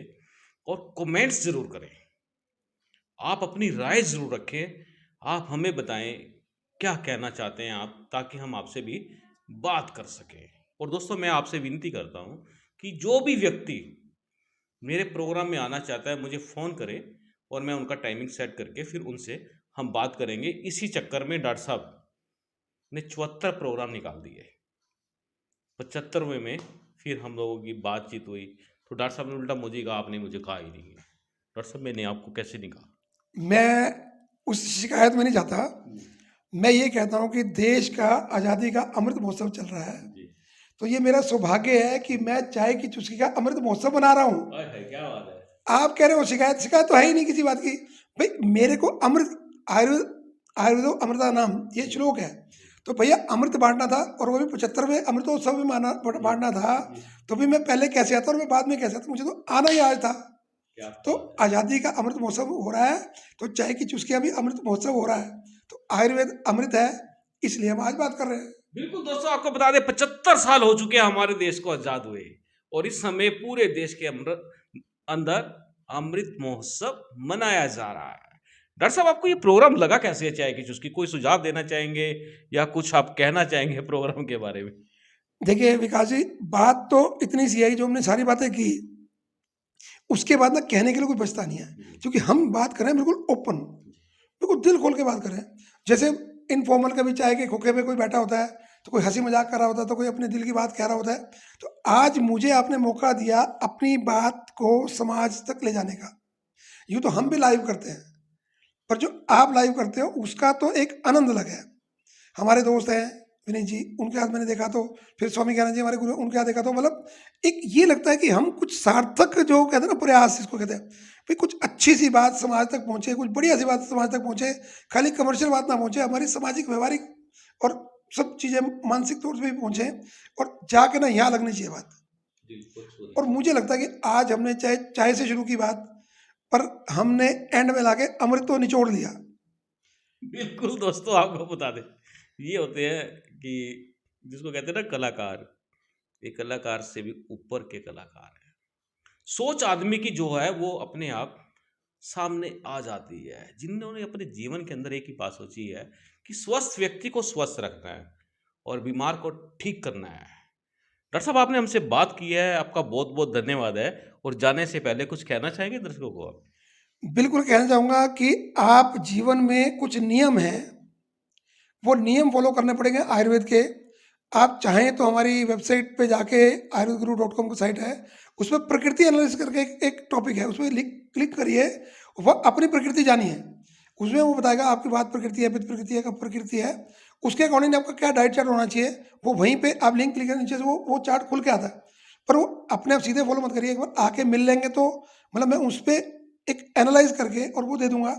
और कमेंट्स ज़रूर करें। आप अपनी राय ज़रूर रखें, आप हमें बताएं क्या कहना चाहते हैं आप, ताकि हम आपसे भी बात कर सकें। और दोस्तों, मैं आपसे विनती करता हूं कि जो भी व्यक्ति मेरे प्रोग्राम में आना चाहता है, मुझे फ़ोन करे और मैं उनका टाइमिंग सेट करके फिर उनसे हम बात करेंगे। इसी चक्कर में डॉक्टर साहब ने 74 प्रोग्राम निकाल दिए। 75वें में फिर हम लोगों की बातचीत हुई, तो डॉक्टर साहब ने उल्टा मुझे कहा, आपने मुझे कहा ही नहीं है। डॉक्टर साहब, मैंने आपको कैसे नहीं कहा? मैं उस शिकायत में नहीं जाता, मैं ये कहता हूँ कि देश का आज़ादी का अमृत महोत्सव चल रहा है, तो ये मेरा सौभाग्य है कि मैं चाय की चुस्की का अमृत महोत्सव बना रहा हूँ। क्या बात है। आप कह रहे हो शिकायत तो है ही नहीं किसी बात की। भाई मेरे को अमृत, आयुर्वेदो अमृता नाम, ये श्लोक है, तो भैया अमृत बांटना था, और वो भी 75वें अमृतोत्सव में बांटना था। तो भी मैं पहले कैसे आता और मैं बाद में कैसे आता, मुझे तो आना ही आज था। तो आज़ादी का अमृत महोत्सव हो रहा है, तो चाय की चुस्कियाँ भी अमृत महोत्सव हो रहा है। तो आयुर्वेद अमृत है, इसलिए हम आज बात कर रहे हैं। बिल्कुल दोस्तों, आपको बता दें 75 साल हो चुके हैं हमारे देश को आजाद हुए, और इस समय पूरे देश के अंदर अमृत महोत्सव मनाया जा रहा है। डॉक्टर साहब आपको ये प्रोग्राम लगा कैसे है चाय की चुस्की? कोई सुझाव देना चाहेंगे या कुछ आप कहना चाहेंगे प्रोग्राम के बारे में? देखिए विकास जी, बात तो इतनी सी है, जो हमने सारी बातें की, उसके बाद ना कहने के लिए कोई बचता नहीं है, क्योंकि हम बात करें बिल्कुल ओपन, बिल्कुल दिल खोल के बात करें। जैसे इनफॉर्मल कभी चाय के खोखे पे कोई बैठा होता है, तो कोई हंसी मजाक कर रहा होता है, तो कोई अपने दिल की बात कह रहा होता है। तो आज मुझे आपने मौका दिया अपनी बात को समाज तक ले जाने का। यूँ तो हम भी लाइव करते हैं, पर जो आप लाइव करते हो उसका तो एक आनंद अलग है। हमारे दोस्त हैं विनीत जी, उनके हाथ मैंने देखा, तो फिर स्वामी ज्ञानंद जी हमारे गुरु, उनके हाथ देखा, तो मतलब एक ये लगता है कि हम कुछ सार्थक, जो कहते हैं ना प्रयास जिसको कहते हैं, भाई कुछ अच्छी सी बात समाज तक पहुंचे, कुछ बढ़िया सी बात समाज तक पहुंचे, खाली कमर्शियल बात ना पहुंचे, हमारी सामाजिक व्यवहारिक और सब चीज़ें मानसिक तौर से भी पहुंचे, और जाके ना यहाँ लगनी चाहिए बात। और मुझे लगता है कि आज हमने चाहे चाय से शुरू की बात, पर हमने एंड में लाके अमृत तो निचोड़ लिया। बिल्कुल दोस्तों, आपको बता दें, ये होते हैं कि जिसको कहते हैं ना कलाकार, ये कलाकार से भी ऊपर के कलाकार हैं। सोच आदमी की जो है वो अपने आप सामने आ जाती है, जिन्होंने अपने जीवन के अंदर एक ही बात सोची है कि स्वस्थ व्यक्ति को स्वस्थ रखना है और बीमार को ठीक करना है। डॉक्टर साहब, आपने हमसे बात की है, आपका बहुत बहुत धन्यवाद है। और जाने से पहले कुछ कहना चाहेंगे दर्शकों को आप? बिल्कुल कहना चाहूँगा कि आप जीवन में कुछ नियम हैं, वो नियम फॉलो करने पड़ेंगे आयुर्वेद के। आप चाहें तो हमारी वेबसाइट पे जाके ayurvedguru.com की साइट है, उसमें प्रकृति एनालिसिस करके एक टॉपिक है, उसमें क्लिक करिए, वह अपनी प्रकृति जानिए। उसमें वो बताएगा आपकी बात प्रकृति है, पित्त प्रकृति है, कफ प्रकृति है, उसके अकॉर्डिंग आपका क्या डाइट चार्ट होना चाहिए, वो वहीं पे आप लिंक क्लिक करने नीचे से वो चार्ट खुल के आता है। पर वो अपने आप सीधे फॉलो मत करिए, एक बार आके मिल लेंगे तो मतलब मैं उस पर एक एनालाइज करके और वो दे दूंगा।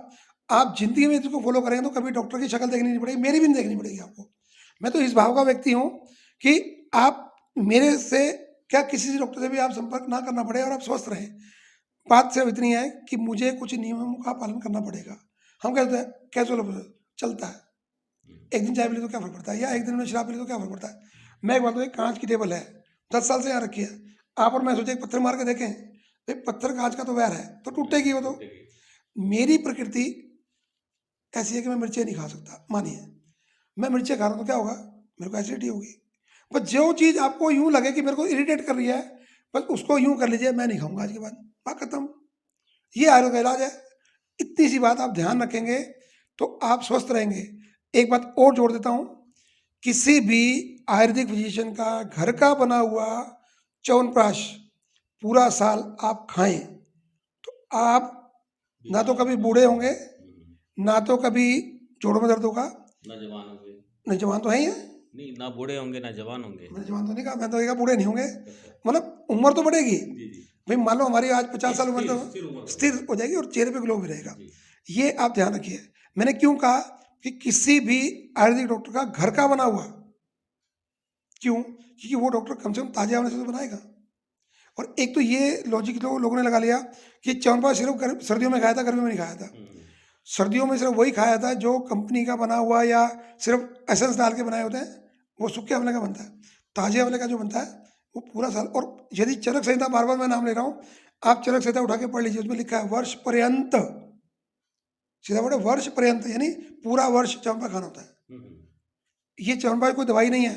आप जिंदगी में इसको फॉलो करेंगे तो कभी डॉक्टर की शक्ल देखनी नहीं पड़ेगी, मेरी भी नहीं देखनी पड़ेगी आपको। मैं तो इस भाव का व्यक्ति हूँ कि आप मेरे से क्या किसी डॉक्टर से भी आप संपर्क ना करना पड़े और आप स्वस्थ रहें। बात सिर्फ इतनी है कि मुझे कुछ नियमों का पालन करना पड़ेगा। हम कहते हैं कैजुअल चलता है, एक दिन चाय पी ली तो क्या फर्क पड़ता है, या एक दिन में शराब पी ली तो क्या फर्क पड़ता है। मैं एक बात बताऊँ, एक कांच की टेबल है, 10 साल से यहाँ रखी है, आप और मैं सोचे एक पत्थर मार के देखें, भाई पत्थर कांच का तो वैर है, तो टूटेगी वो तो। मेरी प्रकृति ऐसी है कि मैं मिर्चें नहीं खा सकता, मानिए मैं मिर्चें खा रहा हूँ तो क्या होगा, मेरे को एसिडिटी होगी। बस जो चीज़ आपको यूं लगे कि मेरे को इरिटेट कर रही है, बस उसको यूं कर लीजिए, मैं नहीं खाऊंगा आज के बाद, बात खत्म। ये आयुर्वेद का इलाज है। इतनी सी बात आप ध्यान रखेंगे तो आप स्वस्थ रहेंगे। एक बात और जोड़ देता हूँ, किसी भी आयुर्वेदिक फिजिशियन का घर का बना हुआ च्यवनप्राश पूरा साल आप खाएं तो आप ना तो कभी बूढ़े होंगे, ना तो कभी जोड़ों में दर्द होगा, ना जवान होंगे। नहीं जवान तो है ही है, नहीं, ना बूढ़े होंगे ना जवान होंगे। मैंने जवान तो नहीं कहा, मैं तो कहा बूढ़े नहीं होंगे, मतलब उम्र तो बढ़ेगी। भाई मान लो हमारी आज 50 साल उम्र, तो स्थिर हो जाएगी और चेहरे पे ग्लो भी रहेगा। ये आप ध्यान रखिए। मैंने क्यों कहा कि किसी भी आयुर्वेदिक डॉक्टर का घर का बना हुआ, क्यों? क्योंकि वो डॉक्टर कम से कम ताजे आंवले से तो बनाएगा। और एक तो ये लॉजिक तो लोगों ने लगा लिया कि च्यवनप्राश सिर्फ सर्दियों में खाया था, गर्मियों में नहीं खाया था। सर्दियों में सिर्फ वही खाया था जो कंपनी का बना हुआ या सिर्फ एसेंस डाल के बनाए होते हैं, वो सूखे आंवले का बनता है। ताजे आंवले का जो बनता है वो पूरा साल। और यदि चरक संहिता, बार बार मैं नाम ले रहा हूँ, आप चरक संहिता उठा के पढ़ लीजिए, उसमें लिखा है वर्ष पर्यंत, सीधा बोले वर्ष पर्यंत, यानी पूरा वर्ष च्यवनप्राश खाना होता है। ये च्यवनप्राश कोई दवाई नहीं है,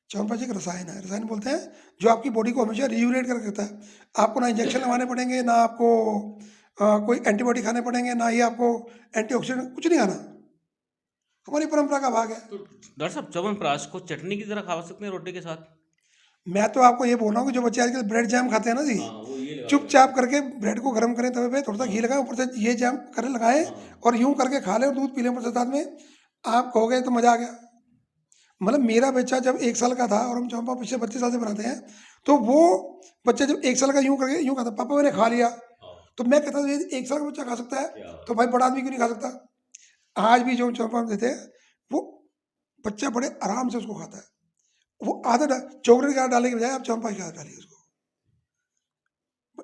च्यवनप्राश एक रसायन है। रसायन बोलते हैं जो आपकी बॉडी को हमेशा रिजुविनेट करके रखता है। आपको ना इंजेक्शन लगाने पड़ेंगे, ना आपको कोई एंटीबायोटिक खाने पड़ेंगे, ना ही आपको एंटीऑक्सीडेंट, कुछ नहीं खाना। हमारी परंपरा का भाग है। तो डॉक्टर साहब, च्यवनप्राश को चटनी की तरह खा सकते हैं रोटी के साथ? मैं तो आपको ये बोल रहा हूँ कि जो बच्चे आजकल ब्रेड जैम खाते हैं ना जी, चुपचाप करके ब्रेड को गर्म करें तवे पे, थोड़ा सा घी लगाएं, ऊपर से ये जैम करें लगाएं और यूं करके खा लें और दूध पी लें ऊपर से साथ में, आप कहोगे तो मजा आ गया। मतलब मेरा बच्चा जब 1 साल का था, और हम चंपा पिछले 32 साल से बनाते हैं, तो वो बच्चा जब 1 साल का यूं करके यूं खाता, पापा मैंने खा लिया। तो मैं कहता था 1 साल का बच्चा खा सकता है तो भाई बड़ा आदमी क्यों नहीं खा सकता। आज भी जो चंपा देते हैं वो बच्चा बड़े आराम से उसको खाता है। वो आदत चॉकलेट का डालने के बजाय आप चंपा की डालिए उसको।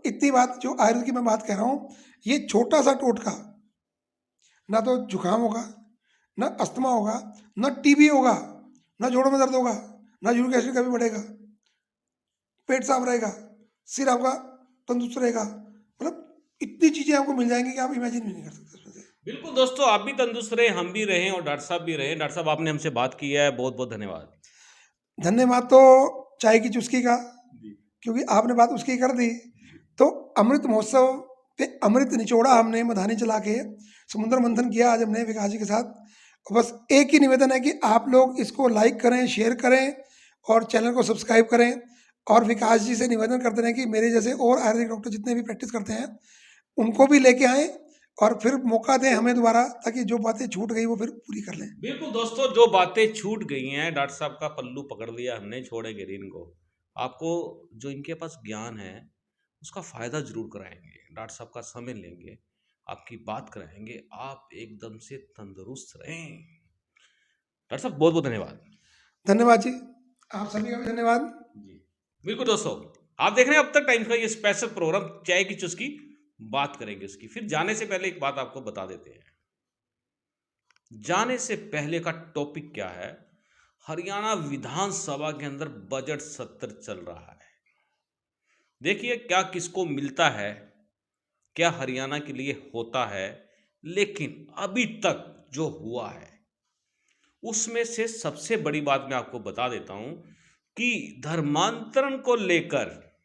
इतनी बात जो आयुर्वेद की मैं बात कह रहा हूँ, ये छोटा सा टोटका, ना तो जुकाम होगा, ना अस्थमा होगा, ना टीबी होगा, ना जोड़ों में दर्द होगा, ना यूरिक एसिड कभी बढ़ेगा, पेट साफ रहेगा, सिर आपका तंदुरुस्त रहेगा। मतलब इतनी चीज़ें आपको मिल जाएंगी कि आप इमेजिन भी नहीं कर सकते उसमें से। बिल्कुल दोस्तों, आप भी तंदुरुस्त रहें, हम भी रहें और डॉक्टर साहब भी रहें। डॉक्टर साहब, आपने हमसे बात की है, बहुत बहुत धन्यवाद। धन्यवाद तो चाय की चुस्की का, जी। क्योंकि आपने बात उसकी कर दी। तो अमृत महोत्सव पे अमृत निचोड़ा हमने मधानी चला के समुद्र मंथन किया आज हमने विकास जी के साथ। बस एक ही निवेदन है कि आप लोग इसको लाइक करें, शेयर करें और चैनल को सब्सक्राइब करें। और विकास जी से निवेदन करते रहें कि मेरे जैसे और आयुर्वेदिक डॉक्टर जितने भी प्रैक्टिस करते हैं उनको भी लेके आएँ और फिर मौका दें हमें दोबारा, ताकि जो बातें छूट गई वो फिर पूरी कर लें। बिल्कुल दोस्तों, जो बातें छूट गई हैं, डॉक्टर साहब का पल्लू पकड़ लिया हमने, छोड़ेंगे नहीं इनको। आपको जो इनके पास ज्ञान है, उसका फ़ायदा ज़रूर कराएँगे। डॉक्टर साहब का समय लेंगे, आपकी बात कराएँगे, आप एकदम से तंदुरुस्त रहें। डॉक्टर साहब, बहुत-बहुत धन्यवाद। धन्यवाद जी, आप सभी का भी धन्यवाद। जी। बिल्कुल दोस्तों, आप देख रहे हैं अब तक टाइम्स का ये स्पेशल प्रोग्राम चाय की चुस्की, बात करेंगे उसकी। फिर जाने से पहले एक बात आपको बता देते हैं। जाने से पहले का टॉपिक क्या है? हरियाणा विधानसभा के अंदर बजट सत्र चल रहा है। देखिए क्या किसको मिलता है, क्या हरियाणा के लिए होता है, लेकिन अभी तक जो हुआ है उसमें से सबसे बड़ी बात मैं आपको बता देता हूं कि धर्मांतरण को लेकर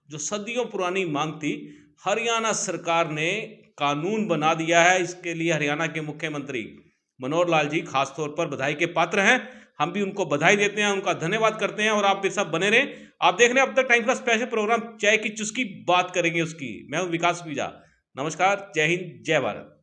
जो सदियों पुरानी मांग थी, हरियाणा सरकार ने कानून बना दिया है। इसके लिए हरियाणा के मुख्यमंत्री मनोहर लाल जी खासतौर पर बधाई के पात्र हैं। हम भी उनको बधाई देते हैं, उनका धन्यवाद करते हैं और आप भी सब बने रहें। आप देख रहे हैं अब तक टाइम का स्पेशल प्रोग्राम चाय की चुस्की, बात करेंगे उसकी। मैं हूं विकास वीजा। नमस्कार, जय हिंद, जय भारत।